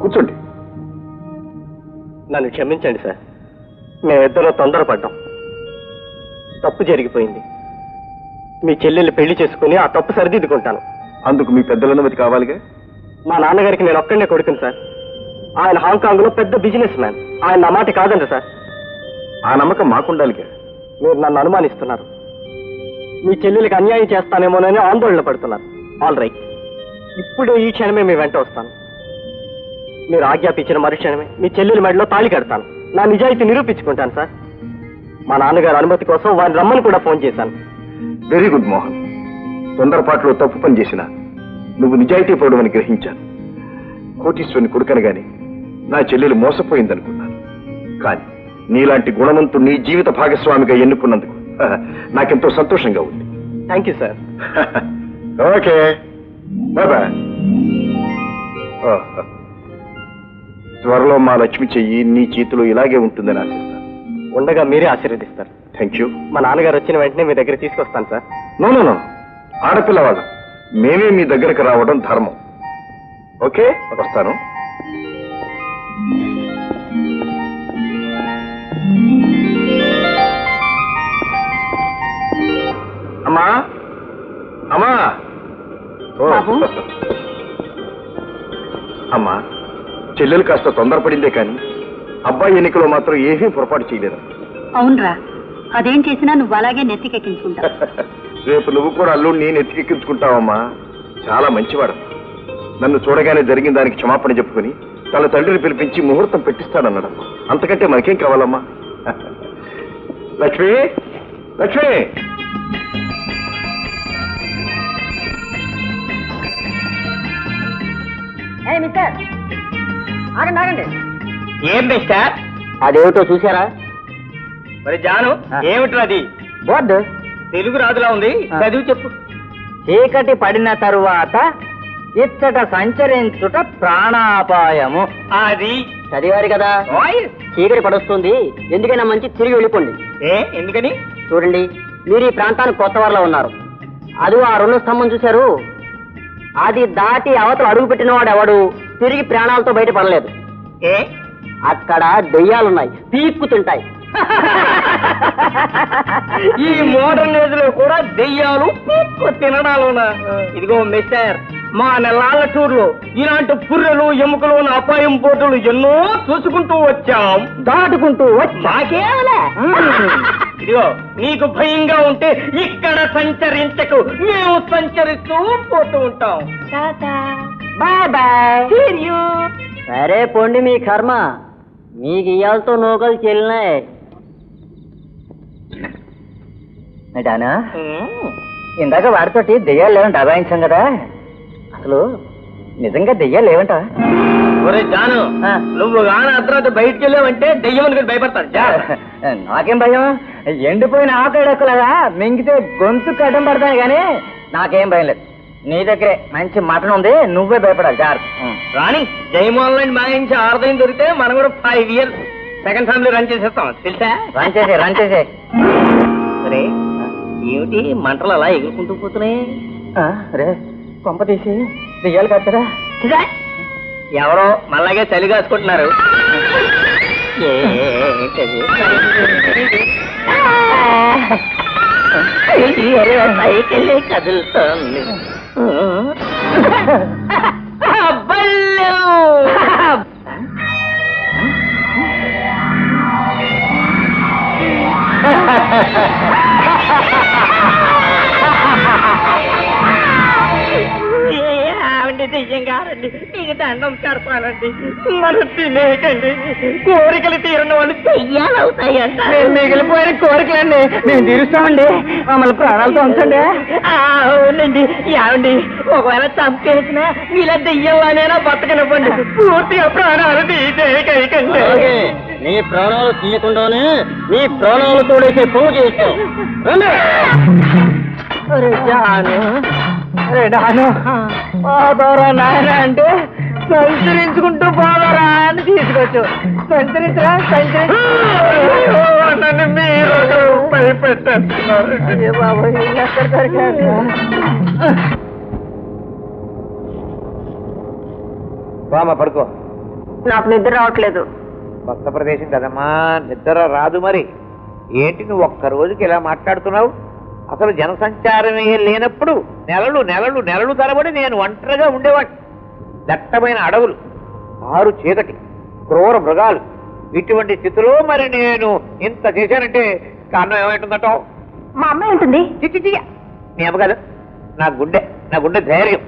కూర్చోండి. నన్ను క్షమించండి సార్, మేమిద్దరం తొందరపడ్డాం. తప్పు జరిగిపోయింది. మీ చెల్లెల్ని పెళ్లి చేసుకుని ఆ తప్పు సరిదిద్దుకుంటాను. అందుకు మీ పెద్దల అనుమతి కావాలిగా? మా నాన్నగారికి నేను ఒక్కడనే కొడుకుని సార్. ఆయన హాంకాంగ్ లో పెద్ద బిజినెస్ మ్యాన్. ఆయన నా మాట కాదండి సార్. ఆ నమ్మకం మాకుండాలిగా. మీరు నన్ను అనుమానిస్తున్నారు. మీ చెల్లెలకి అన్యాయం చేస్తానేమోనని ఆందోళన పడుతున్నారు. ఆల్ రైట్, ఇప్పుడు ఈ క్షణమే మీ వెంట వస్తాను. మీరు ఆజ్ఞాపించిన మరుక్షణమే మీ చెల్లెలి మెడలో తాళి కడతాను. నా నిజాయితీ నిరూపించుకుంటాను సార్. మా నాన్నగారి అనుమతి కోసం వారిని రమ్మని కూడా ఫోన్ చేశాను. Very good Mohan. తొందరపాటులో తప్పు పని చేసినా నువ్వు నిజాయితీ పరుడమని గ్రహించాను. కోటీశ్వరుని కొడుకనగానే నా చెల్లెలు మోసపోయిందనుకున్నాను. కానీ నీలాంటి గుణవంతుణ్ణి జీవిత భాగస్వామిగా ఎన్నుకున్నందుకు నాకెంతో సంతోషంగా ఉంది. Thank you sir. Okay, bye. త్వరలో మా లక్ష్మి చెయ్యి నీ చేతిలో ఇలాగే ఉంటుందని ఆశిస్తాను. ఉండగా మీరే ఆశీర్వదిస్తారు. Thank you. మా నాన్నగారు వచ్చిన వెంటనే మీ దగ్గర తీసుకొస్తాను సార్. నో, ఆడపిల్లవాడు మేమే మీ దగ్గరకు రావడం ధర్మం. ఓకే, వస్తాను. అమ్మా అమ్మా అమ్మా, చెల్లెలు కాస్త తొందరపడిందే కానీ అబ్బాయి ఎన్నికలో మాత్రం ఏమీ పొరపాటు చేయలేదు. అవునరా, అదేం చేసినా నువ్వు అలాగే నెత్తికెక్కించుకుంటావు. రేపు నువ్వు కూడా అల్లుడిని నెత్తికెక్కించుకుంటావమ్మా. చాలా మంచివాడు. నన్ను చూడగానే జరిగిన దానికి క్షమాపణ చెప్పుకుని తన తండ్రిని పిలిపించి ముహూర్తం పెట్టిస్తాడన్నాడు. అంతకంటే మనకేం కావాలమ్మా? లక్ష్మి, లక్ష్మి. మిస్టర్, ఆగండి ఆగండి. ఏం మిస్టర్? అదేమిటో చూసారా? మరి జాను, ఏమిట్రా అది? బోర్డు తెలుగు రాదులా ఉంది, చదివి చెప్పు. చీకటి పడిన తరువాత ఇచ్చట సంచరించుట ప్రాణాపాయము. అది చదివారు కదా? చీకటి పడొస్తుంది, ఎందుకైనా మంచి తిరిగి వెళ్ళిపోండి. ఎందుకని? చూడండి, మీరు ఈ ప్రాంతానికి కొత్త వారిలో ఉన్నారు. అది ఆ రెండు స్తంభం చూశారు, అది దాటి అవతల అడుగు పెట్టిన వాడు ఎవడు తిరిగి ప్రాణాలతో బయటపడలేదు. అక్కడ దెయ్యాలున్నాయి, పీక్కు తింటాయి. ఈ మోడర్న్ ఏజ్ లో కూడా దెయ్యాలు పీక్కు తినడాలునా? ఇదిగో మిస్టర్, మా నెలాళ్ళ టూర్లో ఇలాంటి పుర్రెలు ఎముకలు ఉన్న అపాయం బోర్డులు ఎన్నో చూసుకుంటూ వచ్చాం, దాటుకుంటూ వచ్చాకేవలే. ఇదిగో, నీకు భయంగా ఉంటే ఇక్కడ సంచరించకు, మేము సంచరిస్తూ పోతూ ఉంటాం. Bye bye. సరే పొండి, మీ కర్మ. మీకు ఇయ్యాలతో నూకలు చెల్లినాయి. డానా, ఇందాక వాడితోటి దెయ్యాలు లేవంట అభాయించాం కదా, అసలు నిజంగా దెయ్యాలు లేవంట. ఒరే జాను, నువ్వు గాన అర్ధరాత్రి బయటికి వెళ్ళావంటే దెయ్యం అనుకుని భయపడతాను. నాకేం భయం? ఎండిపోయిన ఆకడెక్కలాగా మింగితే గొంతు కట్టం పడతాయి కానీ నాకేం భయం లేదు. నీ దగ్గరే మంచి మటన్ ఉంది, నువ్వే భయపడాలి. జాగ్రత్త. రాణి జయమోహన్ లాంటి మాయించి ఆరుదయం దొరికితే మనం కూడా 5 years సెకండ్ ఫ్యామిలీ రన్ చేసేస్తాం తెలుసా? రన్ చేసే సరే ఏమిటి మంటలు అలా ఎగురుకుంటూ పోతున్నాయి? రే కొంప తీసి దెయ్యాలు కట్టరా? ఎవరో మళ్ళాగే చలి కాసుకుంటున్నారు. సైకిల్ కదులుతోంది. దెయ్యం కాదండి, మీకు దండం పెడతానండి. మనం తినేకండి, కోరికలు తీరిన వాళ్ళు దెయ్యాలు అవుతాయంట. మేము మిగిలిపోయిన కోరికలండి మేము తీరుస్తామండి, మమ్మల్ని ప్రాణాలతో ఉంచండి. అవునండి. ఏమండి ఒకవేళ చంపేసినా ఇలా దెయ్యంలానైనా బతకనివ్వండి, పూర్తిగా ప్రాణాలు తీసేయకండి. నీ ప్రాణాలు తీయకుండానే నీ ప్రాణాలు తోడేసే పువ్వు చేస్తావు. పోదోరా నాయన అంటే సంచరించుకుంటూ పోదోరా అని తీసుకొచ్చు. సంచరించరా నన్ను మీరు భయపెట్టేస్తున్నారు. బాబు ఎక్కడ దొరికారు? బామ్మ పడుకో. నాకు నిద్ర రావట్లేదు. కొత్త ప్రదేశం కదమ్మా, నిద్ర రాదు. మరి ఏంటి నువ్వు ఒక్క రోజుకి ఇలా మాట్లాడుతున్నావు? అసలు జనసంచారమే లేనప్పుడు నెలలు నెలలు నెలలు తరబడి నేను ఒంటరిగా ఉండేవాడిని. దట్టమైన అడవులు, ఆరు చీకటి, క్రూర మృగాలు, ఇటువంటి స్థితిలో మరి నేను ఇంత చేశానంటే కారణం ఏమైంటుందటో? మా అమ్మాయి ఉంటుంది. చిచ్చి నీ అమ్మ కాదు, నా గుండె ధైర్యం.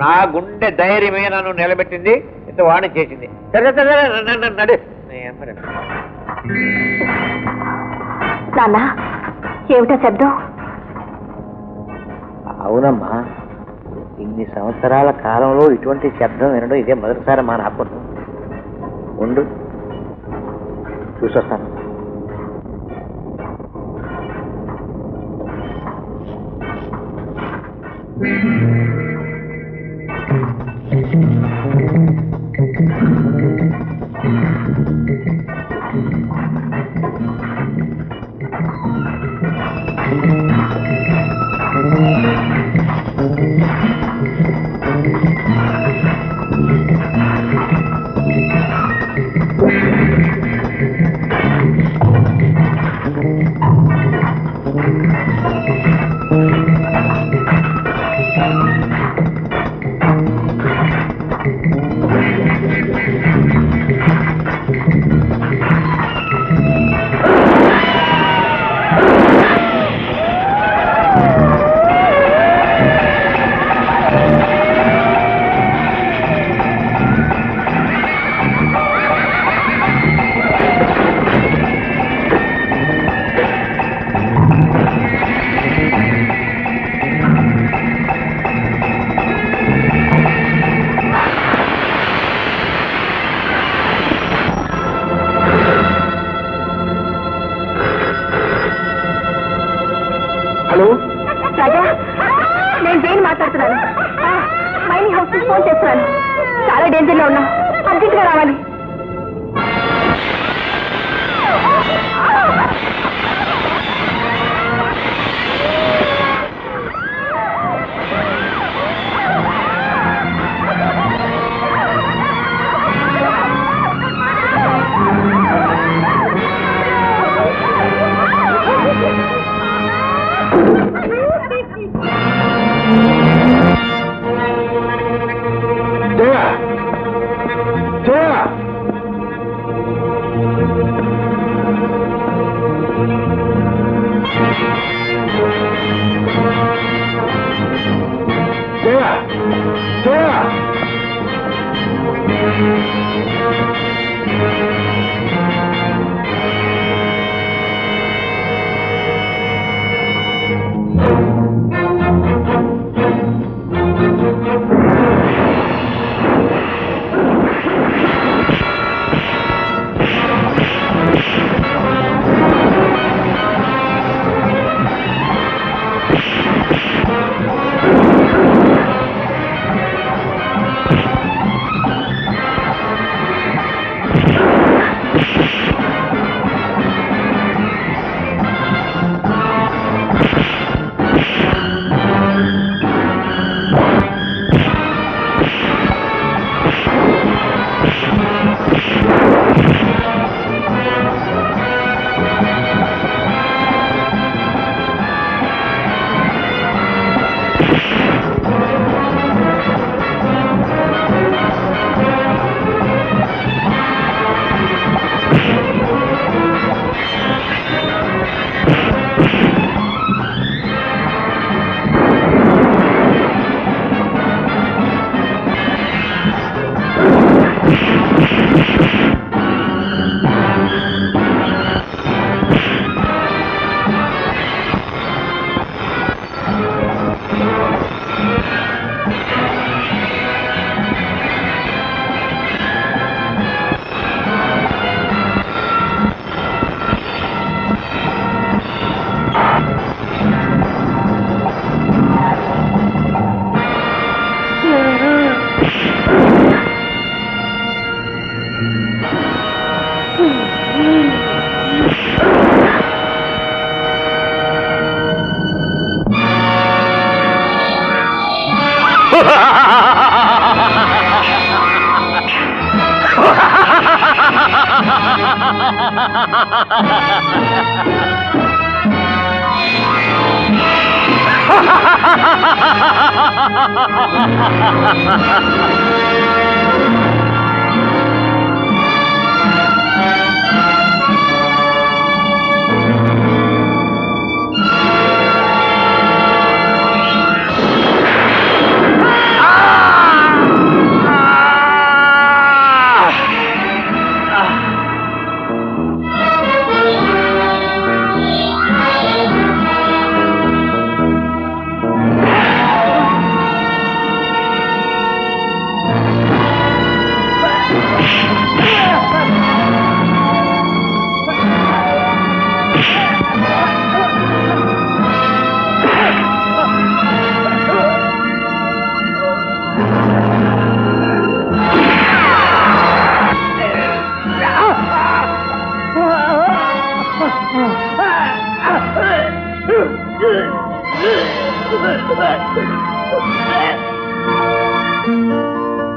నా గుండె ధైర్యమే నన్ను నిలబెట్టింది, ఇంత వాణి చేసింది. నడు. నాన్న ఏమిటా శబ్దం? అవునమ్మా, ఇన్ని సంవత్సరాల కాలంలో ఇటువంటి శబ్దం వినడం ఇదే మొదటిసారి మా నాకు. ఉండు చూసొస్తాను. రాజా, నేను జైన్ మాట్లాడుతున్నాను. మైనింగ్ హౌస్ కి ఫోన్ చేస్తున్నాను. చాలా డేంజర్ లో ఉన్నా, అర్జెంట్ గా రావాలి. జయ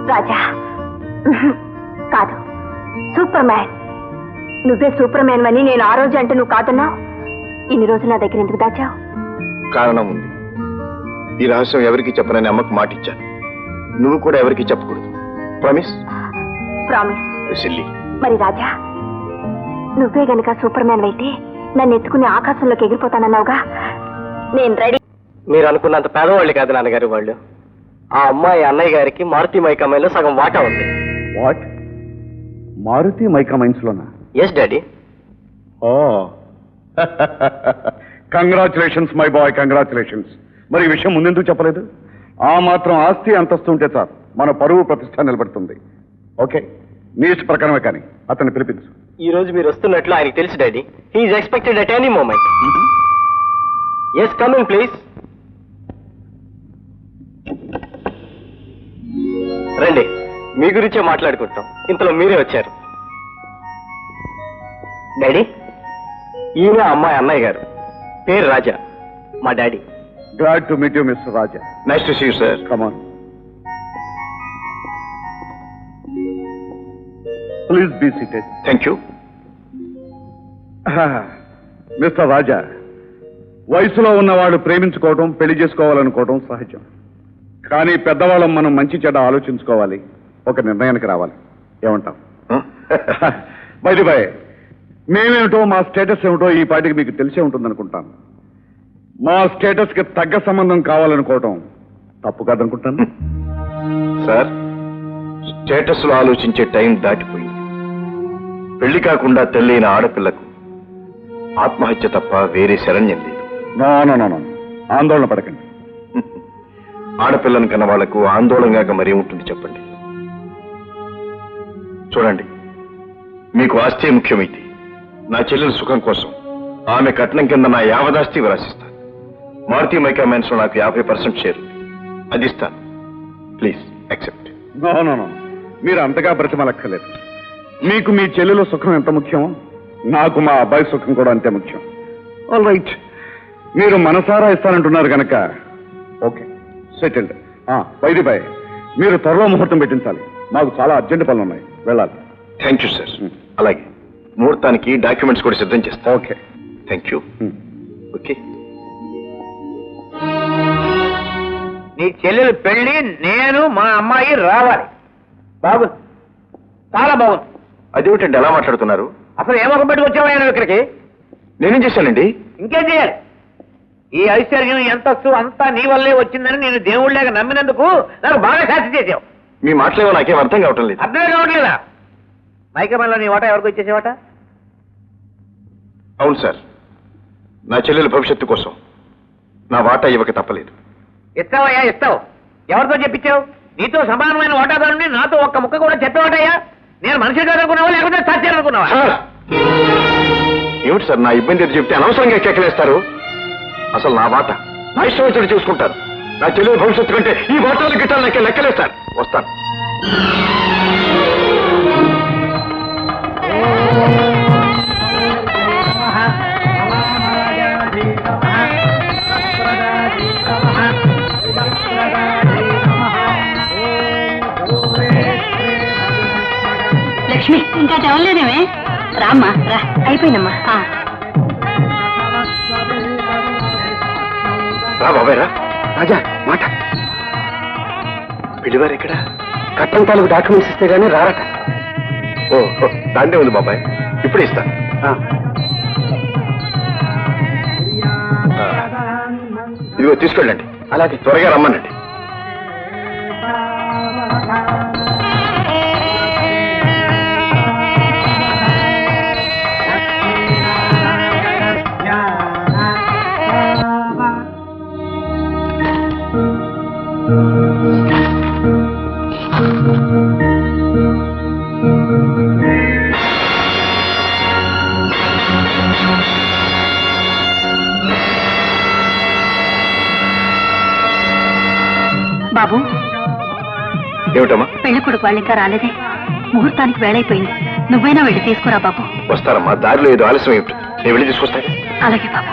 రాజా కాదు, సూపర్ మ్యాన్. నువ్వే సూపర్ మ్యాన్ అని నేను ఆ రోజు అంటే నువ్వు కాదన్నావు. ఇన్ని రోజులు నా దగ్గర ఎందుకు దాచావు? కారణం ఉంది. ఈ రహస్యం ఎవరికి చెప్పనని అమ్మకు మాట ఇచ్చాను. నువ్వు కూడా ఎవరికి చెప్పకూడదు. ప్రామిస్? ప్రామిస్. సిల్లీ. మరి రాజా, నువ్వే గనక సూపర్ మ్యాన్ అయితే నన్ను ఎత్తుకుని ఆకాశంలోకి ఎగిరిపోతానన్నావుగా. నేను రెడీ. మీరు అనుకున్నంత పేదవాళ్ళు కాదు నాన్నగారు వాళ్ళు. ఆ అమ్మాయి అన్నయ్య గారికి మారుతి మైకమ్మాయిలో సగం వాటా ఉంది. వాట్? మారుతి మైకా మైన్స్ లోనా? Yes daddy. Oh congratulations my boy, congratulations. మరి ఈ విషయం ముందెందుకు చెప్పలేదు? ఆ మాత్రం ఆస్తి అంతస్తు ఉంటే చాలు, మన పరువు ప్రతిష్ట నిలబడుతుంది. ఓకే, నీ ఇష్ట ప్రకారమే, కానీ అతన్ని పిలిపించు. ఈ రోజు మీరు వస్తున్నట్లు ఆయనకి తెలుసు daddy. He is expected at any moment. Yes, come in please. రండి, మీ గురించే మాట్లాడుకుంటాం. ఇంతలో మీరే వచ్చారు. డాడీ, ఈయన అమ్మాయి అన్నయ్య గారు, పేరు రాజా, మా daddy. Glad to meet you mister Raja. Nice to see you sir. Come on, please be seated. Thank you. Mister Raja, వయసులో ఉన్నవాళ్ళు ప్రేమించుకోవటం, పెళ్లి చేసుకోవాలనుకోవటం సహజం. కానీ పెద్దవాళ్ళం మనం మంచి చెడ్డ ఆలోచించుకోవాలి, ఒక నిర్ణయానికి రావాలి. ఏమంటాం? బై ది బై, మేమేమిటో, మా స్టేటస్ ఏమిటో ఈ పాటికి మీకు తెలిసే ఉంటుందనుకుంటాను. మా స్టేటస్ కి తగ్గ సంబంధం కావాలనుకోవటం తప్పు కాదనుకుంటాను. సార్, స్టేటస్ లో ఆలోచించే టైం దాటిపోయింది. పెళ్లి కాకుండా తెల్లైన ఆడపిల్లకు ఆత్మహత్య తప్ప వేరే శరణ్యం లేదు. నో నో నో నో, ఆందోళన పడకండి. ఆడపిల్లని కన్న వాళ్లకు ఆందోళనగా మరీ ఉంటుంది చెప్పండి. చూడండి, మీకు ఆస్తే ముఖ్యమైతే నా చెల్లెల సుఖం కోసం ఆమె కట్నం కింద నా యావదాస్తి విరాసిస్తాను. మారుతి మైకా మైన్స్ లో నాకు 50% షేర్ ఉంది, అది ఇస్తాను. Please accept. No no no, మీరు అంతగా బ్రతిమలక్కర్లేదు. మీకు మీ చెల్లెల సుఖం ఎంత ముఖ్యం, నాకు మా అబ్బాయి సుఖం కూడా అంతే ముఖ్యం. ఆల్ రైట్, మీరు మనసారా ఇస్తానంటున్నారు కనుక okay, settled. By the by, మీరు త్వరలో ముహూర్తం పెట్టించాలి. మాకు చాలా అర్జెంట్ పనులు ఉన్నాయి, వెళ్ళాలి. Thank you sir. అలాగే ముహూర్తానికి డాక్యుమెంట్స్ కూడా సిద్ధం చేస్తా. Okay, thank you. ఓకే. నీ చెల్లెలు పెళ్లి నేను మా అమ్మాయి రావాలి. బాగుంది, చాలా బాగుంది. అదేమిటండి అలా మాట్లాడుతున్నారు? అసలు ఏ ముఖం పెట్టుకొచ్చావా నువ్వు ఇక్కడికి? నేనేం చేశానండి? ఇంకేం చేయాలి? ఈ ఐశ్వర్యం ఎంతస్తు అంతా నీ వల్లే వచ్చిందని నేను దేవుళ్ళగా నమ్మినందుకు నాకు బాగా శాస్తి చేసావు. మీ మాటలేవో నాకేం అర్థం కావటం లేదు. అర్థమే కావట్లేదా? మైకమల్లో నీ వాటా ఎవరికి వచ్చేసేవాట? అవును సార్, నా చెల్లెల భవిష్యత్తు కోసం నా వాటా ఇవ్వక తప్పలేదు. ఇస్తావయ్యా, ఇస్తావు. ఎవరితో చెప్పించావు? నీతో సమానమైన వాటాదారుని నాతో ఒక్క ముక్క కూడా చెప్పేవాటయ్యా? నేను మనిషి కాదనుకున్నావా లేకపోతే సత్యాలనుకున్నావా? ఏమిటి సార్, నా ఇబ్బంది ఎదురు చెప్తే అనవసరంగా కేకలేస్తారు? అసలు నా వాటా నా ఇష్టం వచ్చినట్టు చూసుకుంటారు. నా చెల్లెల భవిష్యత్తు కంటే ఈ వాటాలు గిట్టాలు నాకే లెక్కలేస్తారు. వస్తాను. లక్ష్మి, ఇంకా తెవలేదేమే? రామ్మా రా అయిపోయిందమ్మా రా బాబాయ్ రా. రాజా మాట. పెళ్లివారు ఇక్కడ కట్టం తాలూకు డాక్యుమెంట్స్ ఇస్తే గానీ రారట. ఓ దాన్నే ఉంది బాబాయ్, ఇప్పుడు ఇస్తా. ఇదిగో తీసుకెళ్ళండి. అలాగే త్వరగా రమ్మనండి. బాబు ఏమిటమ్మా? పెళ్లి కొడుకు వాళ్ళు ఇంకా రాలేదే, ముహూర్తానికి వేళైపోయింది. నువ్వైనా వెళ్ళి తీసుకురా బాబు. వస్తారమ్మా, దారిలో ఏదో ఆలస్యం ఏమిటి, నేను వెళ్ళి తీసుకొస్తాను. అలాగే బాబు.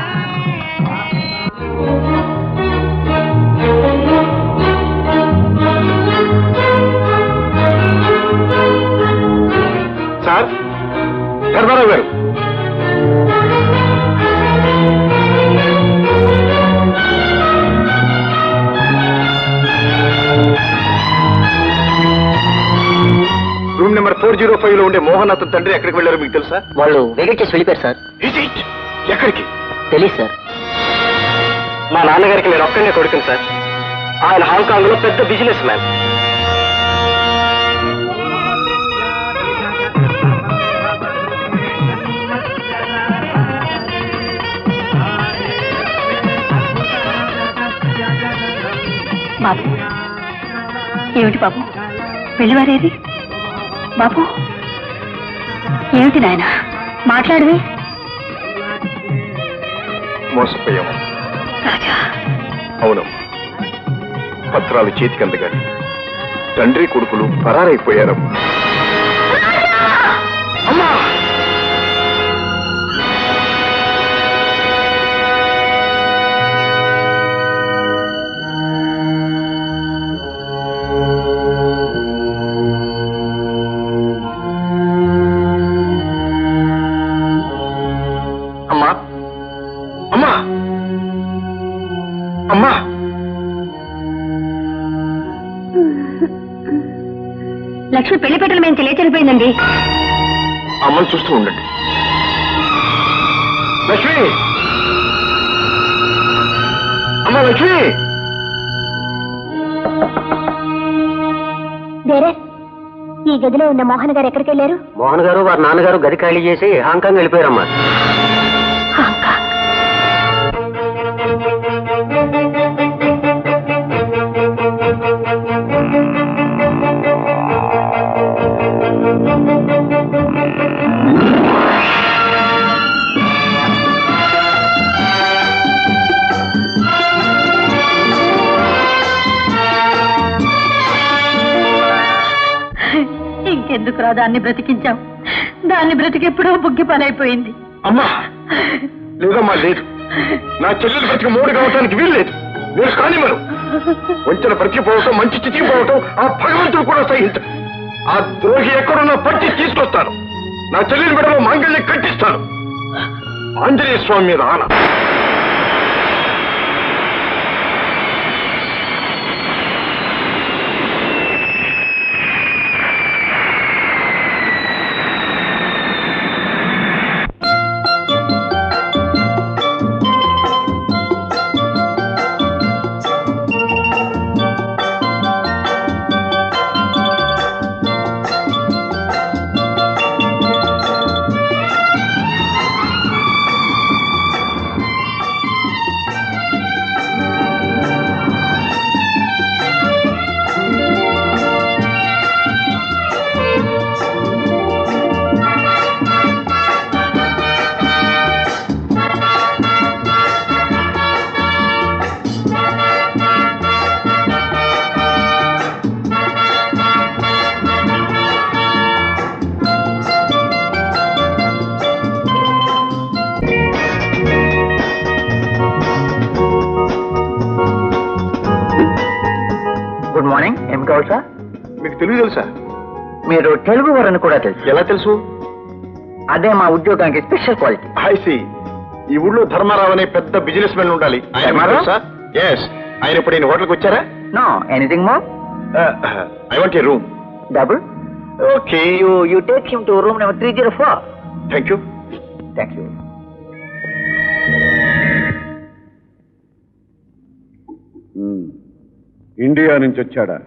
సార్, ధర్మారావు గారు. రూమ్ నెంబర్ 405 లో ఉండే మోహన్ అతని తండ్రి ఎక్కడికి వెళ్ళారో మీకు తెలుసా? వాళ్ళు వెకెట్ చేసి వెళ్ళిపోయారు సార్. ఎక్కడికి? తెలియదు సార్. మా నాన్నగారికి నేను ఒక్కనే కొడుకుని సార్. ఆయన హాంకాంగ్ లో పెద్ద బిజినెస్ మ్యాన్. బాబు ఏమిటి బాబు, పెళ్లివారేది బాబు? ఏమిటి నాయన, మాట్లాడవే. మోసపోయాము రాజా. అవును, పత్రాలు చేతికి అందగాని తండ్రి కొడుకులు పరారైపోయారమ్మా. అమ్మా! అమ్మా! అమ్మా! లక్ష్మి పెళ్లి పెట్టలు మేము తెలియచెరిపోయిందండి. అమ్మని చూస్తూ ఉండండి. లక్ష్మి! అమ్మా లక్ష్మి! వేరే ఈ గదిలో ఉన్న మోహన్ గారు ఎక్కడికి వెళ్ళారు? మోహన్ గారు వారి నాన్నగారు గది ఖాళీ చేసి హాంకాంగ్ వెళ్ళిపోయారమ్మా. హాంకాంగ్. ఇంకెందుకురా దాన్ని బ్రతికించాం? దాన్ని బ్రతికెప్పుడో బుగ్గి పాలైపోయింది. అమ్మా! లేదమ్మా, లేదు. నా చెల్లెలు బ్రతికి మూడు కావటానికి వీల్లేదు. నేను కానివ్వను. వంచన బ్రతికిపోవటం, మంచి చితికిపోవటం ఆ భగవంతుడు కూడా సహించడు. ఆ ద్రోహి ఎక్కడున్నా పట్టి తీసుకొస్తాను. నా చెల్లెలి మెడలో మాంగళ్యం కట్టిస్తాను. ఆంజనేయ స్వామి మీద ఆన. Good morning. ఏం కావాలి సార్? మీకు తెలుగు తెలుసా? మీరు తెలుగు వారని కూడా తెలుసు. ఎలా తెలుసు? అదే మా ఉద్యోగానికి స్పెషల్ క్వాలిటీ. ఐసి ఈ ఊళ్ళో ధర్మారావు అనే పెద్ద బిజినెస్ మ్యాన్ ఉండాలి. ధర్మారావు? ఎస్, ఆయన ఇప్పుడు నేను హోటల్కి వచ్చారా? Know anything more? I want a room. Double? Okay, you take him to room number 304. Thank you. Thank you. India నుంచి వచ్చాడా?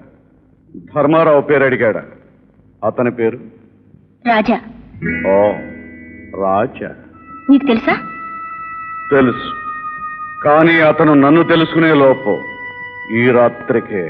ధర్మారావు పేరు అడిగాడా? అతని పేరు రాజా. ఓ రాజా. నీకు తెలుసా? తెలుసు, కానీ అతను నన్ను తెలుసుకునే లోపు ఈ రాత్రికే.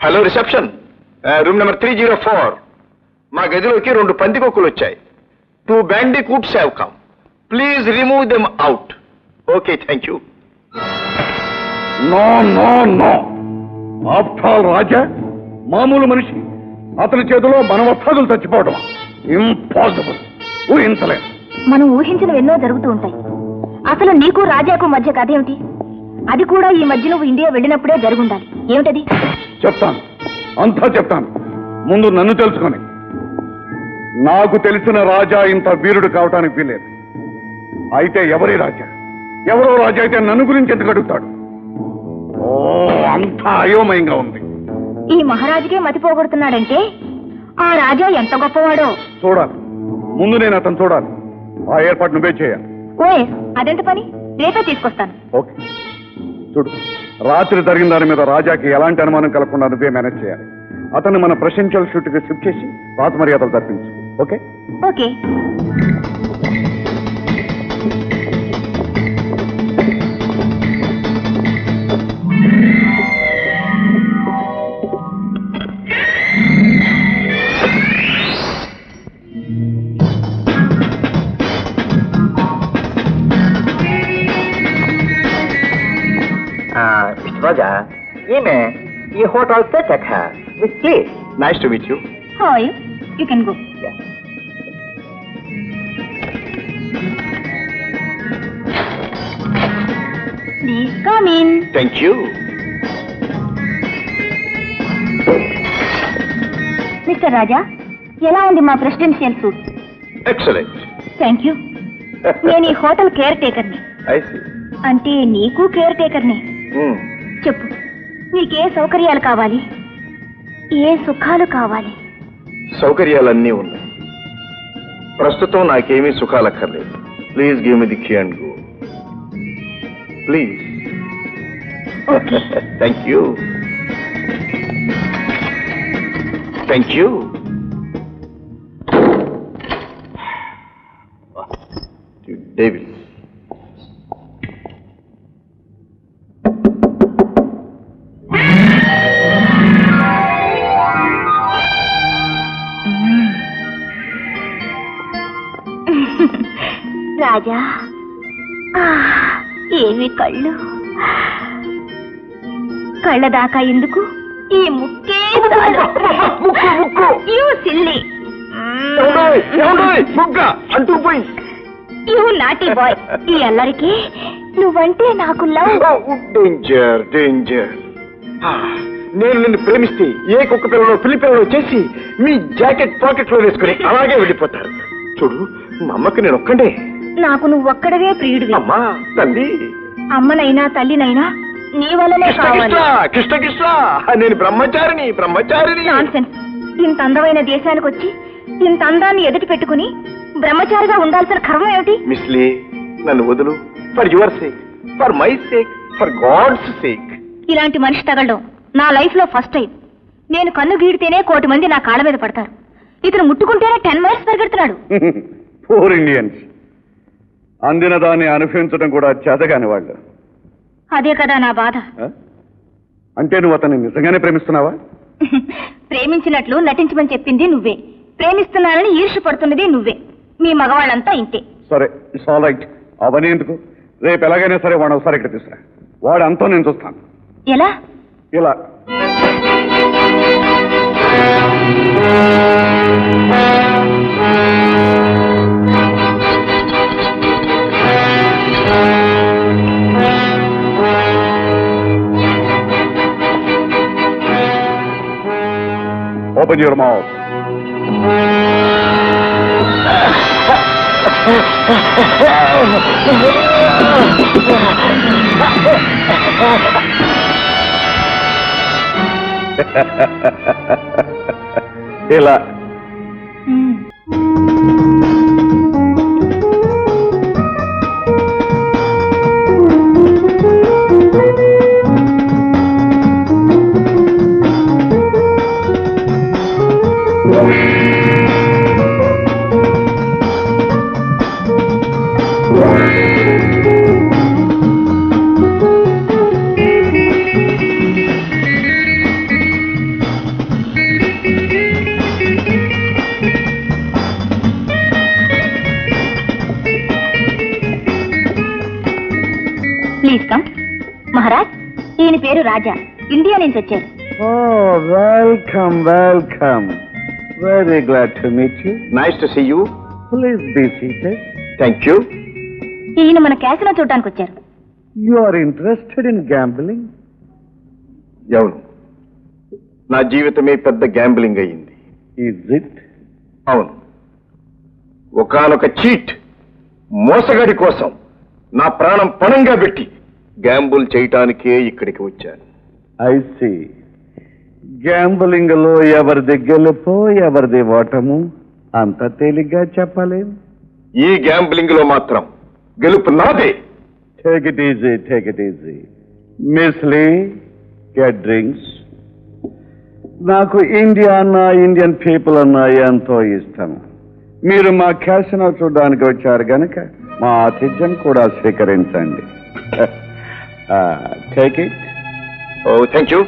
Hello reception, room number 304. మా గదిలోకి 2 పందికొక్కులు వచ్చాయి. 2 bandicoots have come. Please remove them out. Okay, thank you. No no no, after all Raja మామూలు మనిషి, అతని చేతిలో మన వస్తాదులు చచ్చిపోవడం ఇంపాసిబుల్. ఊహించలేదు. మనం ఊహించినవి ఎన్నో జరుగుతూ ఉంటాయి. అసలు నీకు రాజాకు మధ్య కథ ఏమిటి? అది కూడా ఈ మధ్య నువ్వు ఇండియా వెళ్ళినప్పుడే జరుగుండాలి. ఏమిటది? చెప్తాను, అంతా చెప్తాను. ముందు నన్ను తెలుసుకొని. నాకు తెలిసిన రాజా ఇంత వీరుడు కావటానికి వీలేదు. అయితే ఎవరి రాజా? ఎవరో రాజా అయితే నన్ను గురించి ఎందుకు అడుగుతాడు? ఓ, అంతా అయోమయంగా ఉంది. ఈ మహారాజుకే మతిపోగొడుతున్నాడంటే ఆ రాజా ఎంత గొప్పవాడో చూడాలి. ముందు నేను అతను చూడాలి. ఆ ఏర్పాటు నువ్వే చేయాలి. ఓయ్, అదెంత పని? రేపే తీసుకొస్తాను. ఓకే, చూడు, రాత్రి జరిగిన దాని మీద రాజాకి ఎలాంటి అనుమానం కలగకుండా నువ్వే మేనేజ్ చేయాలి. అతను మన ప్రెసిడెన్షియల్ షూట్ కి షిఫ్ట్ చేసి రాత మర్యాదలు తప్పించు. Okay okay. రాజా, ఈమె ఈ hotel set with please. Nice to meet you. Hi, you can go. Please come in. Thank you. Mister Raja, ఎలా ఉంది మా presidential suite? Excellent. Thank you. నేను ఈ హోటల్ కేర్ టేకర్ని. I see. అంటే నీకు కేర్ టేకర్ని. చెప్పు, నీకే సౌకర్యాలు కావాలి? ఏ సుఖాలు కావాలి? సౌకర్యాలన్నీ ఉన్నాయి. ప్రస్తుతం నాకేమీ సుఖాలక్కర్లేదు. Please give me the key and go. Please. Okay. Thank you. Thank you. David, Raja, ఏమి కళ్ళు! కళ్ళ దాకా ఎందుకు? ఈ ముక్కే యూ సిల్లీ, అంటుకుపోయి. You naughty boy. ఈ అల్లరికి నువ్వంటే నాకు లవ్. Danger, danger. నేను నిన్ను ప్రేమిస్తే ఏ కుక్క పిల్లలో పిల్లి పిల్లలో చేసి మీ జాకెట్ పాకెట్ లో వేసుకుని అలాగే వెళ్ళిపోతారు. చూడు, మా అమ్మకి నేను ఒక్కడే. నాకు నువ్వొక్కడవే ప్రియుడివి. అమ్మా, తల్లి. అమ్మనైనా తల్లినైనా నీ వల్లనే కావాలి. కృష్ణ కృష్ణ, నేను బ్రహ్మచారిని. నాన్సెన్స్. ఇంత అందమైన దేశానికి వచ్చి ఇంత అందాన్ని ఎదుటి పెట్టుకుని బ్రహ్మచారిగా ఉండాల్సిన కర్మ ఏమిటి? మిస్లీ, నన్ను వదులు. For your sake, for my sake, for God's sake. ఇలాంటి మనిషి తగలడం నా లైఫ్ లో ఫస్ట్ టైం. నేను కన్ను గీడితేనే 1 కోటి మంది నా కాళ్ళ మీద పడతారు. ఇతను ముట్టుకుంటేనే 10 మైల్స్ పరిగెడుతున్నాడు. పూర్ ఇండియన్స్, అందిన దాన్ని అనుభవించడం కూడా చేతగాని వాళ్ళు. అదే కదా నా బాధ. అంటే నువ్వు అతన్ని నిజంగానే ప్రేమిస్తున్నావా? ప్రేమించినట్లు నటించమని చెప్పింది నువ్వే, ప్రేమిస్తున్నానని ఈర్ష్య పడుతున్నది నువ్వే. మీ మగవాళ్ళంతా ఇంతే. సరే, ఇట్స్ ఆల్ రైట్. అవన్నీ ఎందుకు, రేపు ఎలాగైనా సరే వాడు ఒకసారి ఇక్కడ తీసుకురా. వాడు అంతా నేను చూస్తాను. ఎలా? ఇలా ఓపెన్ యువర్ మౌత్. ఇలా ప్లీజ్ కమ్. మహారాజ్, ఈయన పేరు రాజా, ఇండియా నుంచి వచ్చారు. Welcome welcome. Very glad to meet you. Nice to see you. Please be seated. Thank you. ఈయన మన క్యాసినో చూడటానికి వచ్చారు. You are interested in gambling? అవును, నా జీవితమే పెద్ద గ్యాంబ్లింగ్ అయ్యింది. Is it? అవును, ఒకానొక చీట్ మోసగాడి కోసం నా ప్రాణం పణంగా పెట్టి గ్యాంబుల్ చేయటానికే ఇక్కడికి వచ్చాను. I see. గ్యాంబ్లింగ్ లో ఎవరిది గెలుపో ఎవరిది ఓటము అంత తేలిగ్గా చెప్పలేం. ఈ గ్యాంబ్లింగ్ లో మాత్రం గెలుపు నాదే. Take it easy, take it easy. Miss Lee, get drinks. నాకు ఇండియా అన్నా ఇండియన్ పీపుల్ అన్నా ఎంతో ఇష్టం. మీరు మా క్యాసినో చూడడానికి వచ్చారు గనక మా ఆతిథ్యం కూడా స్వీకరించండి. Take it. ఓ, థ్యాంక్ యూ.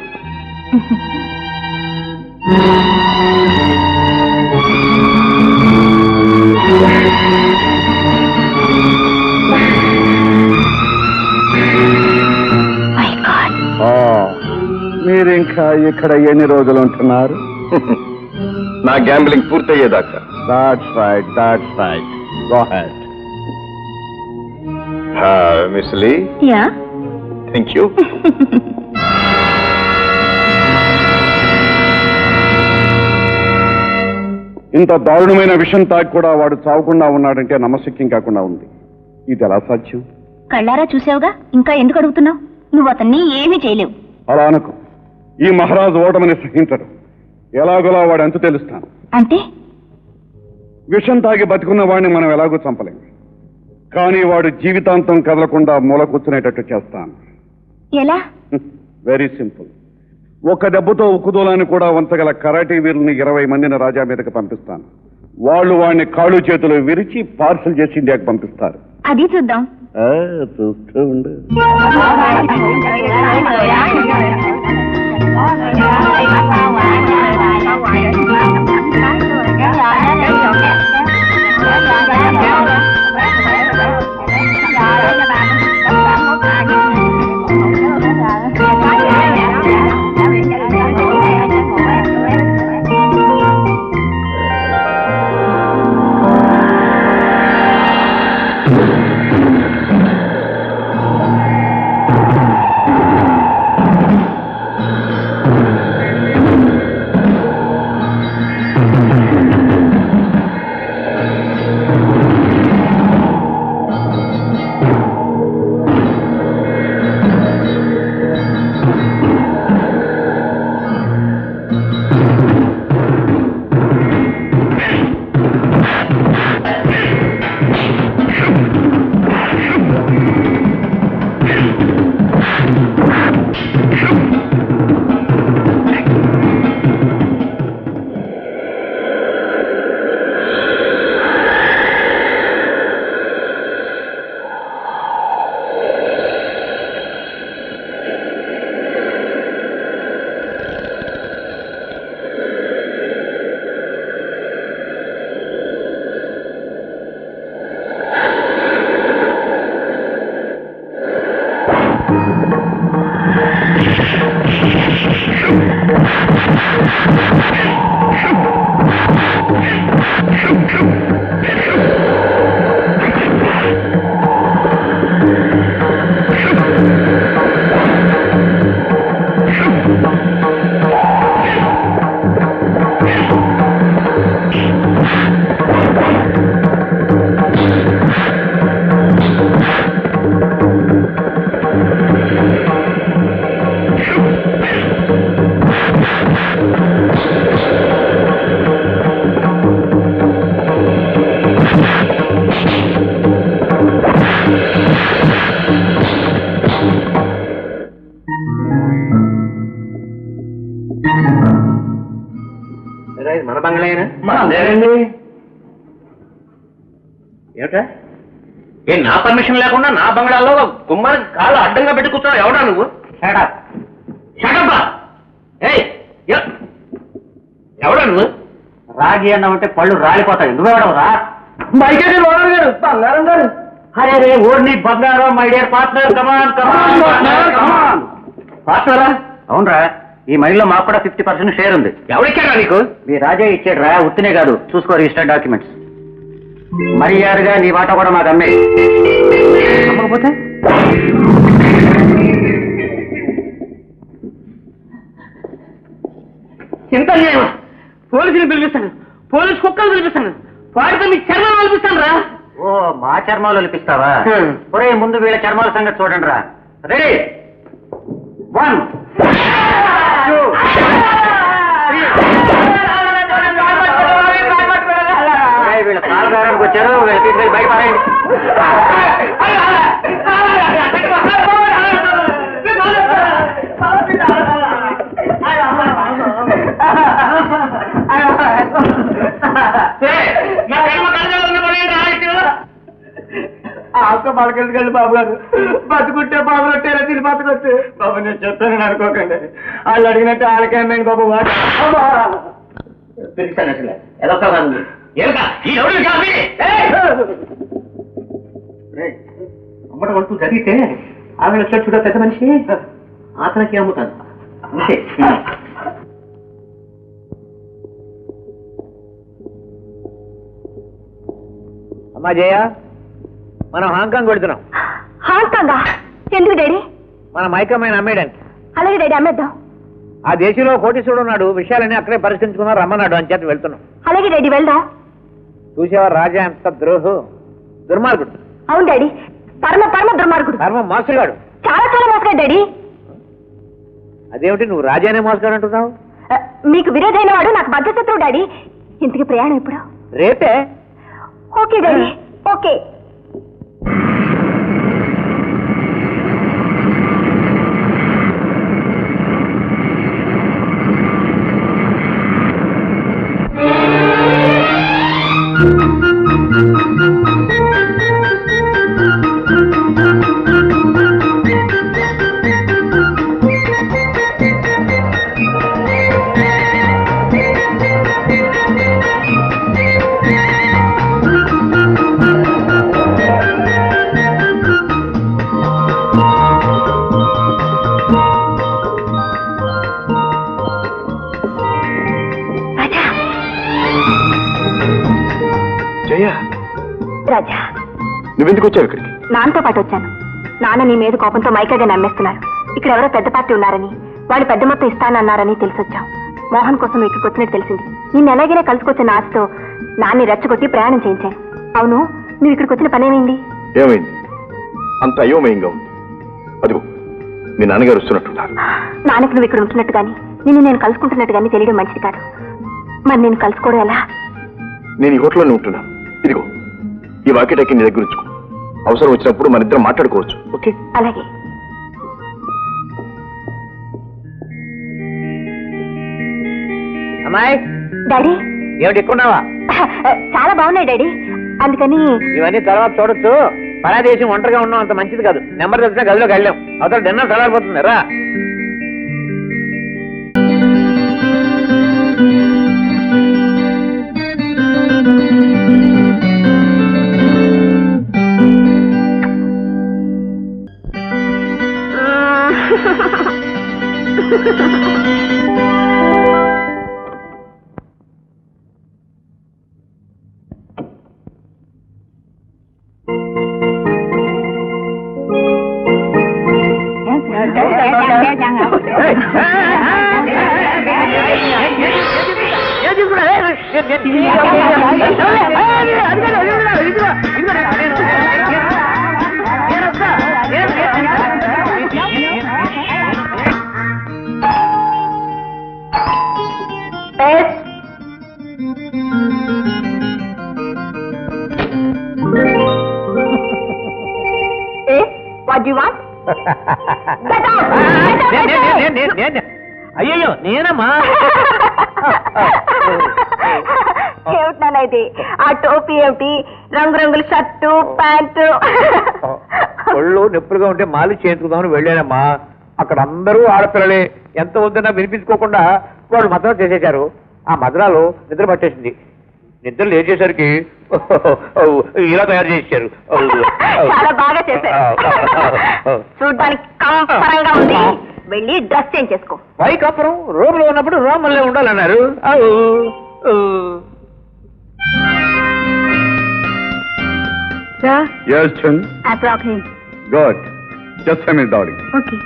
మీరు ఇంకా ఇక్కడ ఎన్ని రోజులు ఉంటున్నారు? నా గ్యాంబ్లింగ్ పూర్తయ్యేదాకా. That's right, that's right. Go ahead. Miss Lee, yeah, thank you. ఇంత దారుణమైన విషయం తాకి కూడా వాడు చావకుండా ఉన్నాడంటే నమ్మశక్యం కాకుండా ఉంది. ఇది ఎలా సాధ్యం? కళ్ళారా చూసావుగా, ఇంకా ఎందుకు అడుగుతున్నావు? నువ్వు అతన్ని ఏమీ చేయలేవు. అలా అనుకో. ఈ మహారాజు ఓటమని సహించడు. ఎలాగోలా వాడు అంతు తెలుస్తాను. అంటే విషం తాగి బతికున్న వాడిని మనం ఎలాగో చంపలేం. కానీ వాడు జీవితాంతం కదలకుండా మూల కూర్చునేటట్టు చేస్తాను. ఎలా? Very simple. ఒక దెబ్బతో ఉక్కుదూలాన్ని కూడా వంచగల కరాటీ వీరుల్ని 20 మందిని రాజా మీదకి పంపిస్తాను. వాళ్ళు వాడిని కాళ్ళు చేతులు విరిచి పార్సల్ చేసి ఇండియాకి పంపిస్తారు. అది చూద్దాం. చూస్తూ ఉండు. మన బంగ్లాయేనా? లేదండి. ఏమిటా? ఏ నా పర్మిషన్ లేకుండా నా బంగ్లాలో గుమ్మానికి కాళ్ళు అడ్డంగా పెట్టి కూర్చున్నావు? ఎవడా నువ్వు? ఎవడా నువ్వు? రాగి అన్నామంటే పళ్ళు రాలిపోతాయి. నువ్వెవడవురా? బంగారం గారు. అరే రే ఓర్ని బంగారం, మై డియర్ పార్ట్నర్, కమాన్ కమాన్. పార్ట్నరా? అవునరా, ఈ మైల్లో మాకు కూడా 50% షేర్ ఉంది. ఎవరిచ్చారా నీకు? మీ రాజా ఇచ్చాడు రా, ఉత్తినే కాదు, చూసుకో రిజిస్టర్ డాక్యుమెంట్స్. మర్యాదగా నీ వాటా కూడా మాకు అమ్మే. అమ్మకపోతే ఎంత అన్యాయం! పోలీసుని పిలిపిస్తాను, పోలీసు కుక్కలు పిలిపిస్తాను, వాడితో మీ చర్మాలు పిలిపిస్తాను రా. ఓ మా చర్మాలు పిలిపిస్తావా? ఒరే ముందు వీళ్ళ చర్మాల సంగతి చూడండి రా. రెడీ 1 2 వీళ్ళ పాలదారానికి వచ్చారు, వీళ్ళ తీసుకెళ్ళి బయట పారేయండి. పలకెళ్ళి బాబు గారు, బతుకుంటే బాబు రొట్టేలా తిని బతుకొచ్చు బాబు. నేను చెప్తానని అనుకోకండి, వాళ్ళు అడిగినట్టు వాళ్ళకేమైంది బాబు. పిలిచాను అసలు ఎదొక్క అమ్మట వంటూ జరిగితే ఆమె వచ్చాడు చూడ పెద్ద మనిషి, అతనికి అమ్ముతాను అంతే. అమ్మా జయ, మనం హాంకాంగ్ వెళుతున్నాం. హాంకాంగా? ఎందుకు డాడీ? మన మైకమ్మాయిని అమ్మేయడానికి. అలాగే డాడీ, అమ్మేద్దాం. ఆ దేశంలో కోటీశ్వరుడు ఉన్నాడు, విషయాలన్నీ అక్కడే పరిష్కరించుకున్నారు, రమ్మన్నాడు, అని చేత వెళ్తున్నాం. అలాగే డాడీ, వెళ్దాం. చూసేవారు రాజా ఎంత దుర్మార్గుడు. అవును డాడీ, పరమ పరమ దుర్మార్గుడు, పరమ మోసగాడు, చాలా చాలా మోసగాడు డాడీ. అదేమిటి నువ్వు రాజానే మోసగాడు అంటున్నావు? మీకు విరోధైన వాడు నాకు బద్ధశత్రువు డాడీ. ఇంతకి ప్రయాణం ఎప్పుడు? రేపే. Okay daddy, okay. రాజా, నువ్వెందుకు వచ్చావు ఇక్కడికి? నాన్నతో పాటు వచ్చాను. నాన్న నీ మీద కోపంతో మైకాగా నమ్మేస్తున్నారు. ఇక్కడ ఎవరో పెద్ద పార్టీ ఉన్నారని, వాళ్ళు పెద్ద మొత్తం ఇస్తానన్నారని తెలిసొచ్చాం. మోహన్ కోసం ఇక్కడికి వచ్చినట్టు తెలిసింది. నిన్ను ఎలాగైనా కలుసుకొచ్చిన ఆశతో నాన్ని రెచ్చగొట్టి ప్రయాణం చేయించాను. అవును, నువ్వు ఇక్కడికి వచ్చిన పనేమైంది? ఏమైంది? అంత అయోమయంగా ఉంది. అదిగో మీ నాన్నగారు వస్తున్నట్టున్నారు. నాన్నకి నువ్వు ఇక్కడ ఉంటున్నట్టు కానీ, నిన్ను నేను కలుసుకుంటున్నట్టు కానీ తెలియడం మంచిది కాదు. మరి నేను కలుసుకోవడం ఎలా? నేను ఈ హోటల్లోనే ఉంటున్నాను. ఇదిగో ఈ వాకిటాకి నీ దగ్గర ఉంచుకో. అవసరం వచ్చినప్పుడు మన ఇద్దరం మాట్లాడుకోవచ్చు. ఓకే? అలాగే. అమ్మాయి. డాడీ. ఏమిటి ఎక్కున్నావా? చాలా బాగున్నాయి డాడీ, అందుకని. ఇవన్నీ తర్వాత చూడొచ్చు. పరాదేశం ఒంటరిగా ఉన్నాం, అంత మంచిది కాదు. నెంబర్ తెలిసిన గదిలోకి వెళ్ళాం. అవతల డిన్నర్ చల్లారిపోతుంది రా. What do you want? అయ్యో నేనమ్మా. ఏమిటనైతే ఆ టోపీ ఏమిటి, రంగురంగుల షర్టు ప్యాంటు? ఒళ్ళు నొప్పులుగా ఉంటే మాలి చేయించుకుందామని వెళ్ళానమ్మా. అక్కడ అందరూ ఆడపిల్లలే. ఎంత వద్దన్నా వినిపించుకోకుండా వాళ్ళు మద్రాలు చేసేశారు. ఆ మద్రాలు నిద్ర పట్టేసింది. నిద్ర లేచేసరికి ఇలా తయారు చేశారు. చాలా బాగా చేశారు. చూడ్డానికి కంపరంగా ఉంది. వెళ్ళి డ్రెస్ చేంజ్ చేసుకో. వైకపురం రోడ్లో ఉన్నప్పుడు రోమల్లే ఉండాలన్నారు. Sir, Yes, Chun. I brought him. Good. Just a minute, darling. Okay.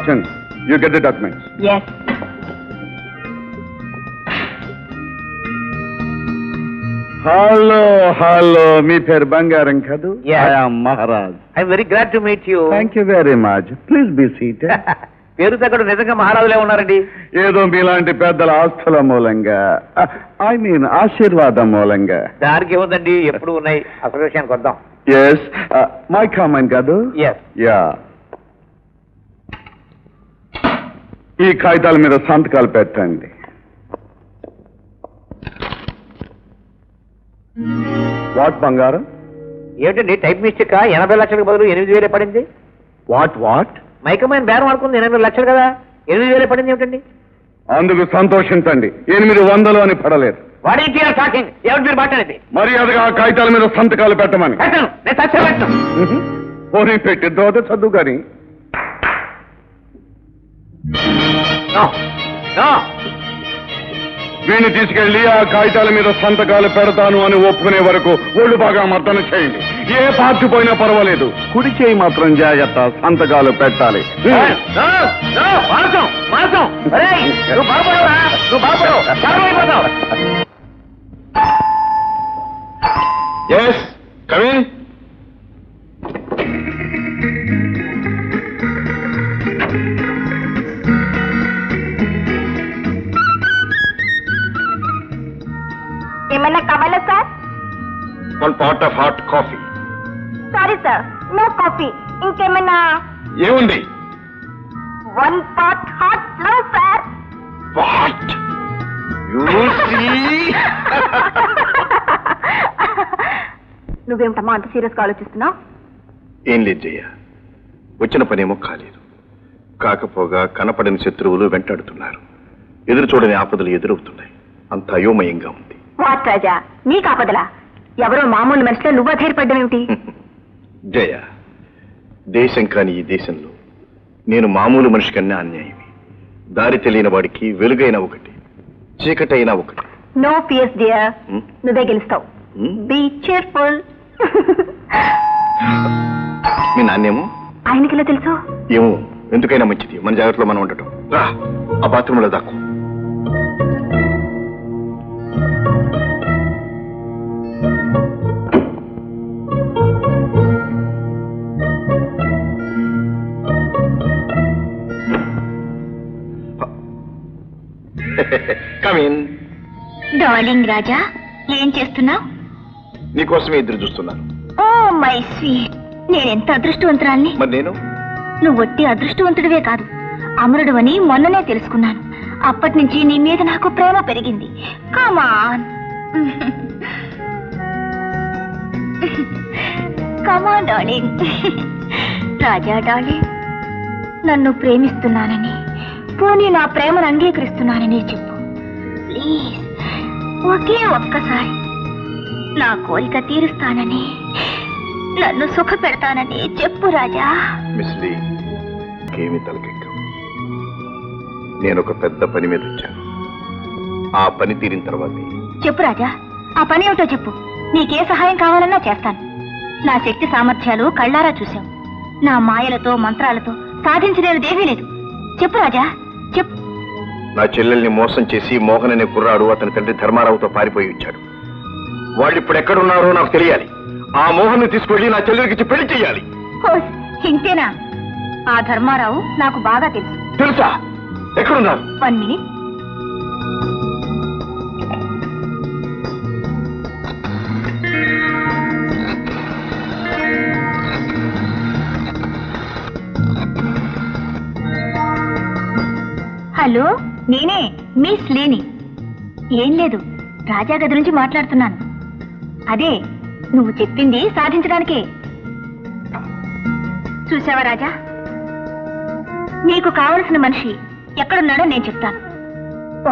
Chun, you get the documents. Yes. Hello మీ పేరు బంగారం కదూ? Yes. I am Maharaj. I'm very glad to meet you. Thank you very much. Please be seated. పేరు తగ్గడు నిజంగా మహారాజులే ఉన్నారండి. ఏదో మీలాంటి పెద్దల ఆస్తుల మూలంగా, ఐ మీన్ ఆశీర్వాదం మూలంగా. దానికి ఏముందండి, ఎప్పుడు ఉన్నాయి. అసలు విషయానికి వద్దాం. ఎస్, మై కామెంట్ కాదు? ఎస్. యా, ఈ కాగితాల మీద సంతకాలు పెట్టండి. వాట్ బంగారం? ఏమిటండి టైప్ మిస్టేక్? 80 లక్షలకు బదులు 8,000 పడింది. వాట్? మైకమైన బేరం ఆడుకుంది 8 లక్షలు కదా, 8,000 పడింది ఏమిటండి? అందుకు సంతోషించండి. 800 అని పడలేదు. వాడేంటి టాకింగ్? ఏమిటి మీరు మాట్లాడేది? మర్యాదగా ఆ కాగితాల మీద సంతకాలు పెట్టమని. పెట్టను, నేను సత్యం పెట్టను. పోనీ పెట్టి తర్వాత చదువు కానీ. వీణ్ణి తీసుకెళ్లి ఆ కాగితాల మీద సంతకాలు పెడతాను అని ఒప్పుకునే వరకు ఒళ్ళు బాగా మర్దన చేయండి. ఏ పార్టీ పోయినా పర్వాలేదు, కుడి చేయి మాత్రం జాగ్రత్త, సంతకాలు పెట్టాలి. Yes, come in. ఏమైనా కావాలా sir? One pot of hot coffee. Sorry sir, no coffee. ఇంకేమైనా? ఏముంది? 1 pot hot flow sir. What? నువ్వేమిటమ్మా అంత సీరియస్ గా ఆలోచిస్తున్నావు? ఏం లేదు జయ, వచ్చిన పనేమో కాలేదు. కాకపోగా కనపడని శత్రువులు వెంటాడుతున్నారు. ఎదురు చూడని ఆపదలు ఎదురవుతున్నాయి. అంత అయోమయంగా ఉంది. వాట్ రాజా, నీ కాపదలా? ఎవరో మామూలు మనిషిలో నువ్వు ధైర్యపడ్డావేమిటి? జయ, దేశం కాని ఈ దేశంలో నేను మామూలు మనిషి కన్నా అన్యాయమే. దారి తెలియని వాడికి వెలుగైన ఒకటి, చీకటైనా ఒకటి. నో ఫియర్స్ డియర్, నువ్వే గెలుస్తావు. Be cheerful. మీ నాన్నేమో? ఆయనకి ఎలా తెలుసు? ఏమో, ఎందుకైనా మంచిది మన జాగ్రత్తలో మనం ఉండటం. రా, ఆ బాత్రూంలో దాక్కు. Come in. డార్లింగ్ రాజా, ఏం చేస్తున్నావు? నీకోసమే ఎదురు చూస్తున్నాను. ఓ మై స్వీట్, నేనెంత అదృష్టవంతురాల్ని. మరి నేను? నువ్వు ఒట్టి అదృష్టవంతుడివే కాదు, అమరుడు అని మొన్ననే తెలుసుకున్నాను. అప్పటి నుంచి నీ మీద నాకు ప్రేమ పెరిగింది. కమాన్ కమాన్ డార్లింగ్. రాజా డార్లింగ్, నన్ను ప్రేమిస్తున్నానని, పోనీ నా ప్రేమను అంగీకరిస్తున్నానని చెప్పు ప్లీజ్. ఒకే ఒక్కసారి నా కోరిక తీరుస్తానని, నన్ను సుఖ పెడతానని చెప్పు రాజా. మిస్ లీ, నాకేమీ తలకెక్కవు. నేను ఒక పెద్ద పని మీద వచ్చాను. ఆ పని తీరిన తర్వాత చెప్పు రాజా, ఆ పని ఏమిటో చెప్పు. నీకే సహాయం కావాలన్నా చేస్తాను. నా శక్తి సామర్థ్యాలు కళ్ళారా చూశావు. నా మాయలతో మంత్రాలతో సాధించలేనిదేమీ లేదు. చెప్పు రాజా, చెప్పు. నా చెల్లెల్ని మోసం చేసి మోహన్ అనే కుర్రాడు అతని తండ్రి ధర్మారావుతో పారిపోయి వచ్చాడు. వాళ్ళు ఇప్పుడు ఎక్కడున్నారో నాకు తెలియాలి. ఆ మోహన్ తీసుకెళ్లి నా చెల్లెలికి పెళ్లి చెయ్యాలి. ఇంతేనా? ఆ ధర్మారావు నాకు బాగా తెలుసు. తెలుసా? ఎక్కడున్నారు? 1 minute. హలో, నేనే మిస్ లేని. ఏం లేదు, రాజా గది నుంచి మాట్లాడుతున్నాను. అదే నువ్వు చెప్పింది సాధించడానికే. చూసావా రాజా, నీకు కావలసిన మనిషి ఎక్కడున్నాడో నేను చెప్తాను.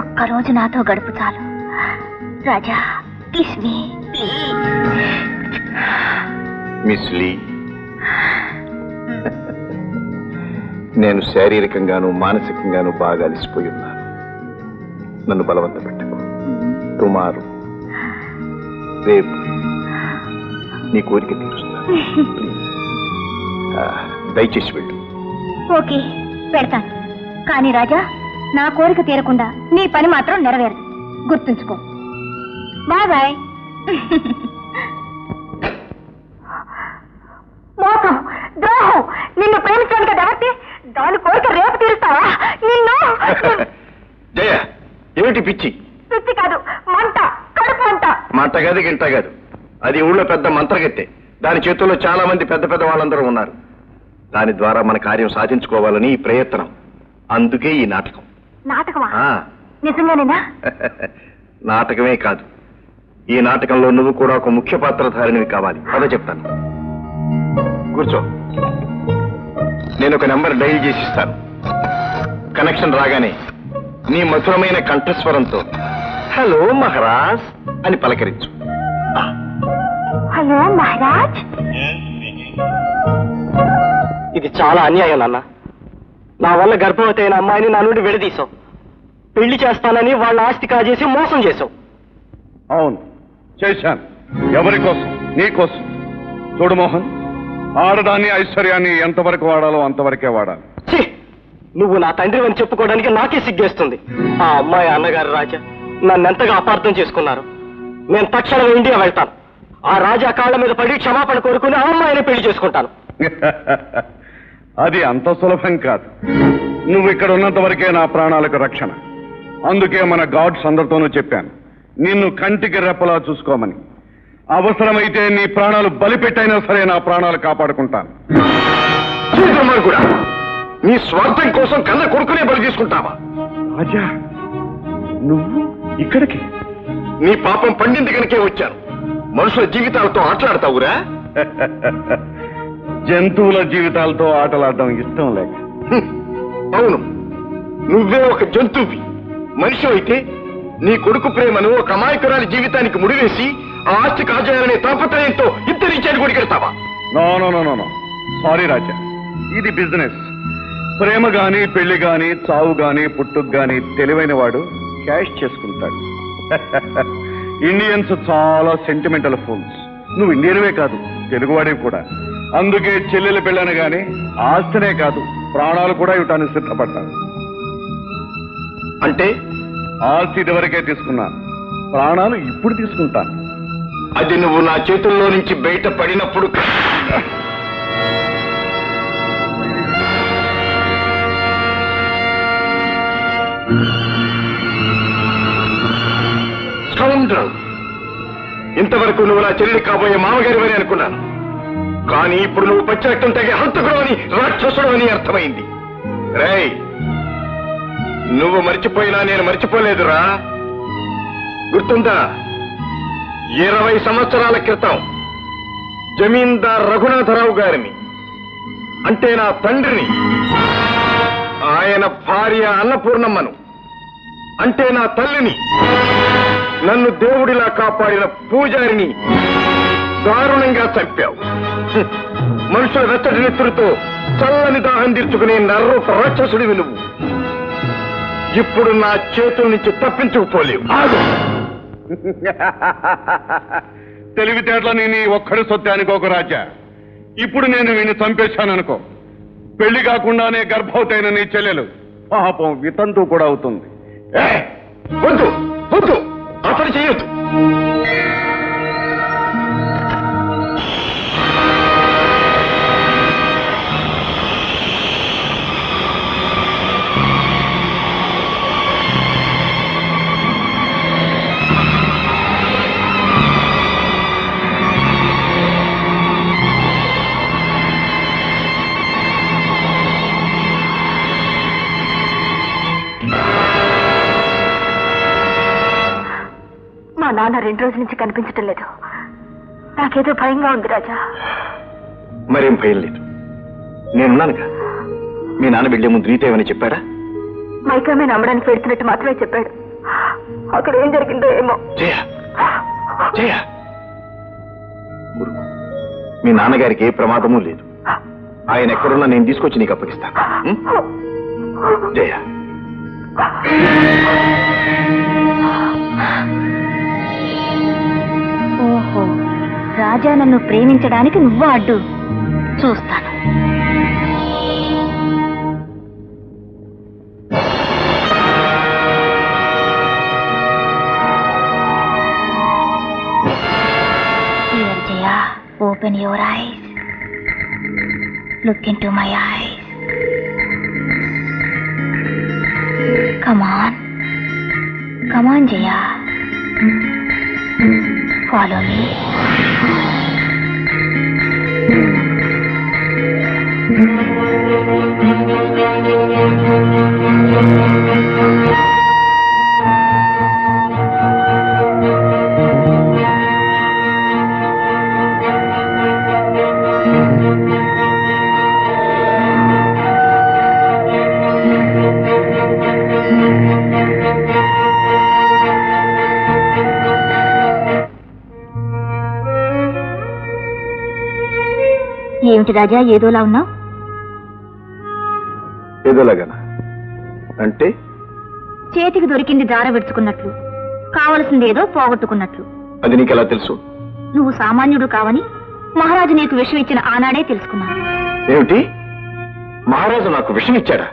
ఒక్కరోజు నాతో గడుపు చాలు Raja. Kiss me please. Miss Lee, నేను శారీరకంగాను మానసికంగాను బాగా అలసిపోయి ఉన్నాను. నన్ను బలవంత పెట్టకు. టుమారో, రేపు నీ కోరిక తీరుస్తాను. దయచేసి వెళ్ళు. ఓకే, పెడతాను. కానీ రాజా, నా కోరిక తీరకుండా నీ పని మాత్రం నెరవేరదు. గుర్తుంచుకో. Bye bye. మోసం, ద్రోహం, నిన్ను ప్రేమించాను కదా ఎవరి దాని కోరిక రేపు తీరుస్తావా? నిన్ను జయ, ఏమిటి పిచ్చి? పిచ్చి కాదు, మంట, కడుపు మంట. మంట కాదు, గింట కాదు. అది ఊళ్ళో పెద్ద మంత్రగత్తె. దాని చేతుల్లో చాలా మంది పెద్ద పెద్ద వాళ్ళందరూ ఉన్నారు. దాని ద్వారా మన కార్యం సాధించుకోవాలని ఈ ప్రయత్నం. అందుకే ఈ నాటకం. నాటకమా? ఆ. నిజంగానేనా? నాటకమే కాదు, ఈ నాటకంలో నువ్వు కూడా ఒక ముఖ్య పాత్రధారినివి కావాలి. అదే చెప్తాను. కూర్చో. నేను ఒక నెంబర్ డైల్ చేసి ఇస్తాను. కనెక్షన్ రాగానే నీ మధురమైన కంఠస్వరంతో హలో మహారాజ్ అని పలకరించు. హలో మహారాజ్. ఇది చాలా అన్యాయం నాన్న. నా వల్ల గర్భవతి అయిన అమ్మాయిని నా నుండి విడదీశావు. పెళ్లి చేస్తానని వాళ్ళ ఆస్తి కాజేసి మోసం చేశావు. అవును, చేశాను. ఎవరి కోసం? నీ కోసం. చూడు మోహన్, ఆడదాన్ని ఐశ్వర్యాన్ని ఎంతవరకు వాడాలో అంతవరకే వాడాలి. ఛీ! నువ్వు నా తండ్రి అని చెప్పుకోవడానికి నాకే సిగ్గేస్తుంది. ఆ అమ్మాయి అన్నగారు రాజా నన్నెంతగా అపార్థం చేసుకున్నారు. నేను తక్షణం ఇండియా వెళ్తాను. ఆ రాజా కాళ్ళ మీద పడి క్షమాపణ కోరుకుని ఆ అమ్మాయిని పెళ్లి చేసుకుంటాను. అది అంత సులభం కాదు. నువ్వు ఇక్కడ ఉన్నంత వరకే నా ప్రాణాలకు రక్షణ. అందుకే మన గాడ్స్ అందరితోనూ చెప్పాను, నిన్ను కంటికి రెప్పలా చూసుకోమని. అవసరమైతే నీ ప్రాణాలు బలిపెట్టైనా సరే నా ప్రాణాలు కాపాడుకుంటాను. కూడా నీ స్వార్థం కోసం కన్న కొడుకునే బలి తీసుకుంటావా? రాజా, నువ్వు ఇక్కడికి? నీ పాపం పండింది కనుకే వచ్చాను. మనుషుల జీవితాలతో ఆటలాడతావురా? జంతువుల జీవితాలతో ఆటలాడడం ఇష్టం లేక. అవును, నువ్వే ఒక జంతువువి. మనిషి అయితే నీ కొడుకు ప్రేమను ఒక అమాయకురాలి జీవితానికి ముడివేసి ఆ ఆస్తి కాజేయాలనే తాపత్రయంతో ఇద్దరి ఇచ్చాడు కొడికెడతావా? No no no no no, sorry Raja, ఇది బిజినెస్. ప్రేమ గాని, పెళ్లి గాని, చావు గాని, పుట్టుకు గాని తెలివైన వాడు క్యాష్ చేసుకుంటాడు. ఇండియన్స్ చాలా సెంటిమెంటల్ ఫూల్స్. నువ్వు ఇండియన్వే కాదు, తెలుగువాడివి కూడా. అందుకే చెల్లెలు పెళ్ళను గాని ఆస్తినే కాదు, ప్రాణాలు కూడా ఇవ్వటానికి సిద్ధపడ్డాను. అంటే ఆస్తి ఇదివరకే తీసుకున్నాను, ప్రాణాలు ఇప్పుడు తీసుకుంటాను. అది నువ్వు నా చేతుల్లో నుంచి బయట పడినప్పుడు. ఇంతవరకు నువ్వు నా చెల్లి కాబోయే మామగారి అని అనుకున్నాను. కానీ ఇప్పుడు నువ్వు పచ్చిరక్తం తగే హంతకుడు అని, రాక్షసుడు అని అర్థమైంది. రేయ్, నువ్వు మర్చిపోయినా నేను మర్చిపోలేదురా. గుర్తుందా? 20 సంవత్సరాల క్రితం జమీందార్ రఘునాథరావు గారిని, అంటే నా తండ్రిని, ఆయన భార్య అన్నపూర్ణమ్మను, అంటే నా తల్లిని, నన్ను దేవుడిలా కాపాడిన పూజారిని దారుణంగా చంపావు. మనుషుల వెచ్చటి నెత్తురుతో చల్లని దాహం తీర్చుకునే నర్రు రాక్షసుడివి నువ్వు. ఇప్పుడు నా చేతుల నుంచి తప్పించుకుపోలేవు. తెలివితేటలని నీ ఒక్కడి సొత్తే అనుకోకు రాజా. ఇప్పుడు నేను వీడిని చంపేశాననుకో, పెళ్లి కాకుండానే గర్భవతైన నీ చెల్లెలు పాపం వితంతు కూడా అవుతుంది. వద్దు వద్దు, అతడు చేయొద్దు. మా నాన్న 2 రోజుల నుంచి కనిపించటం లేదు. నాకేదో భయంగా ఉంది రాజా. మరేం భయం లేదు, నేనున్నానుగా. మీ నాన్న వెళ్ళే ముందు నీతో ఏమని చెప్పాడా? మైకామే నమ్మడానికి పెడుతున్నట్టు మాత్రమే చెప్పాడు. అక్కడ ఏం జరిగిందో ఏమో. జయ జయ, గురు, మీ నాన్నగారికి ఏ ప్రమాదమూ లేదు. ఆయన ఎక్కడున్నా నేను తీసుకొచ్చి నీకు అప్పగిస్తాను. జయ. ఓహో, రాజా నన్ను ప్రేమించడానికి నువ్వు అడ్డు. చూస్తాను. Jaya, open your eyes. Look into my eyes. Come on. Come on, Jaya. Follow me. ఏమిటి రాజా, ఏదోలా ఉన్నావు? ఏదోలాగానా అంటే? చేతికి దొరికింది దార విడుచుకున్నట్లు, కావలసింది ఏదో పోగొట్టుకున్నట్లు. అది నీకెలా తెలుసు? నువ్వు సామాన్యుడు కావని మహారాజు నీకు విషం ఇచ్చిన ఆనాడే తెలుసుకున్నాను. ఏమిటి? మహారాజు నాకు విషం ఇచ్చాడా?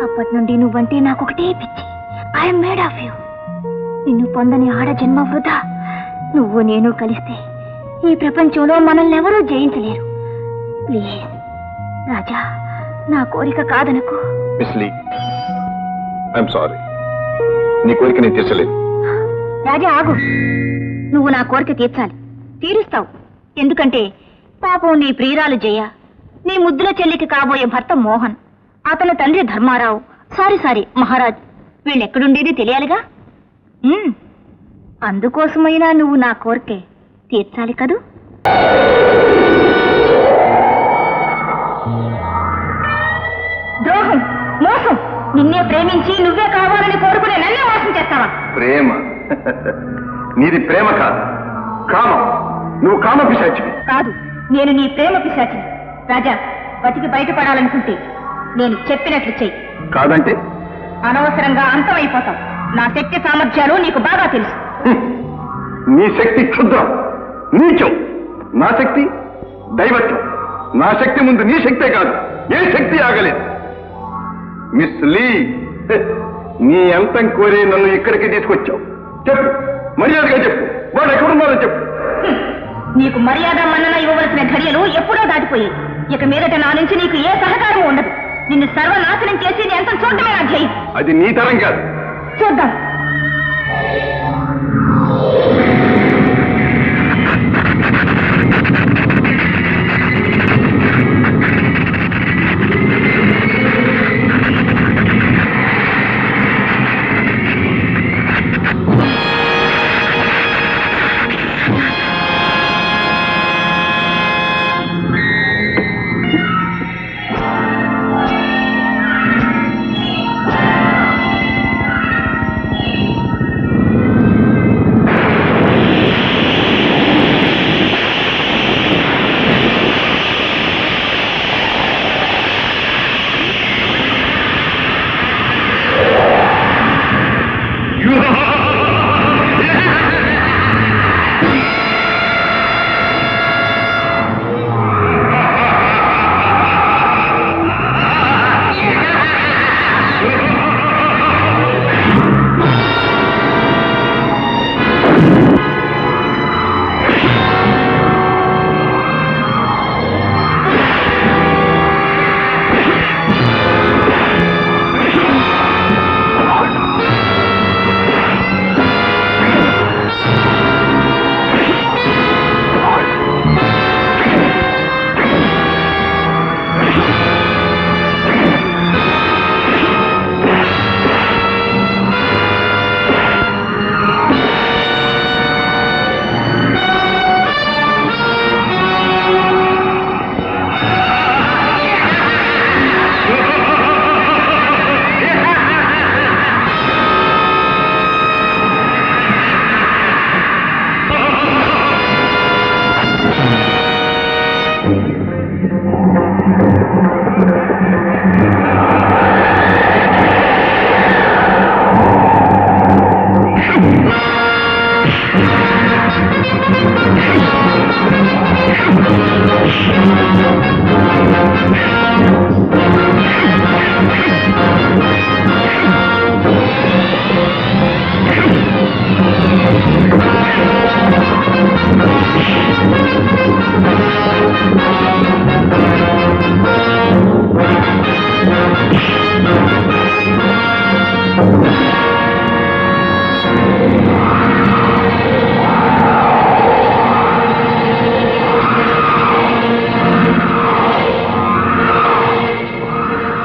అప్పటి నుండి నువ్వంటే నాకొకటే పిచ్చి. I'm made of you. నిన్ను పొందని ఆడ జన్మ వృధా. నువ్వు నేను కలిస్తే ఈ ప్రపంచంలో మనల్ని ఎవరూ జయించలేరు. ప్లీజ్ రాజా, నా కోరిక కాదనకు. Miss Lee, I'm sorry. నీ కోరిక నేను తీర్చలేదు. రాజా ఆగు. నువ్వు నా కోరిక తీర్చాలి, తీరుస్తావు. ఎందుకంటే పాపం నీ ప్రియురాలు జయ, నీ ముద్దుల చెల్లికి కాబోయే భర్త మోహన్, అతని తండ్రి ధర్మారావు, సారీ మహారాజ్, వీళ్ళెక్కడుండేది తెలియాలిగా. అందుకోసమైనా నువ్వు నా కోరికే తీర్చాలి కదూ. ద్రోహం, మోసం, నిన్నే ప్రేమించి నువ్వే కావాలని కోరుకునే నన్నే మోసం చేస్తావా? ప్రేమ నీది ప్రేమ కాదు, కామం. నువ్వు కామ పిశాచివి. కాదు, నేను నీ ప్రేమ పిశాచిని. రాజా, బతికి బయటపడాలనుకుంటే నేను చెప్పినట్లు చెయ్యి. కాదంటే అనవసరంగా అంతమైపోతాం. నా శక్తి సామర్థ్యాలు నీకు బాగా తెలుసు. నీ శక్తి క్షుద్రం, నీచం. నా శక్తి దైవత్వం. నా శక్తి ముందు నీ శక్తే కాదు, ఏ శక్తి ఆగలేదు. మిస్ లీ, నీ అంతం కోరి నన్ను ఇక్కడికి తీసుకొచ్చావు. చెప్పు, మర్యాదగా చెప్పు, వాడు ఎక్కడున్నారో చెప్పు. నీకు మర్యాద మన్నన ఇవ్వవలసిన ఘడియలు ఎప్పుడో దాటిపోయాయి. ఇక మీదట నా నుంచి నీకు ఏ సహకారం ఉండదు. నిన్ను సర్వనాశనం చేసి నీ అంతం చూడటమే నా ధ్యేయం. అది నీ తరం కాదు. చూద్దాం.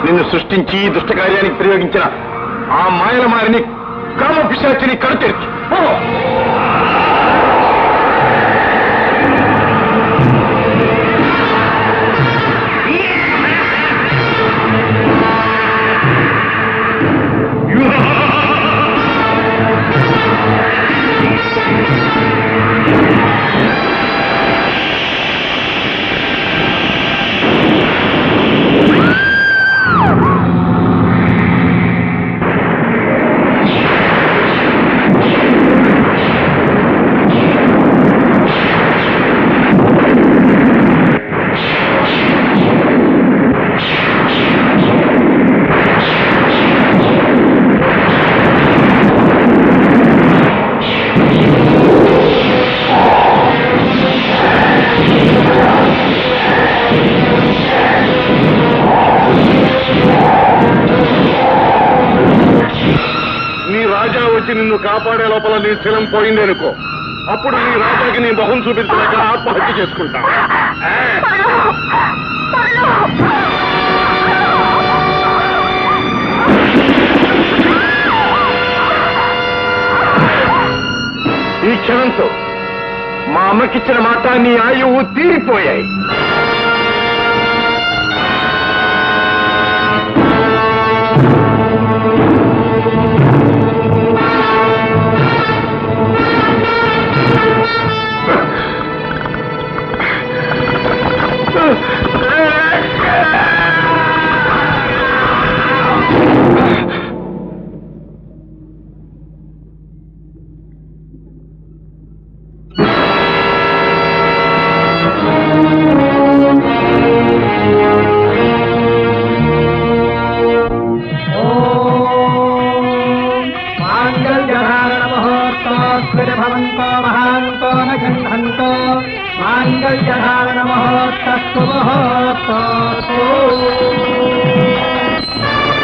నిన్ను సృష్టించి ఈ దుష్ట కార్యానికి ప్రయోగించిన ఆ మాయల మారిని కామ పిశాచిని కడతెచ్చు. నిన్ను కాపాడే లోపల నీ శిలం పోయింది అనుకో, అప్పుడు నీ రాజాకి నీ మొహం చూపించలేక ఆత్మహత్య చేసుకుంటా. ఈ క్షణంతో మా అమ్మకిచ్చిన మాట నీ ఆయువు తీరిపోయాయి. మాంగళ్యధారణ మహోత్తస్తు మహోత్తో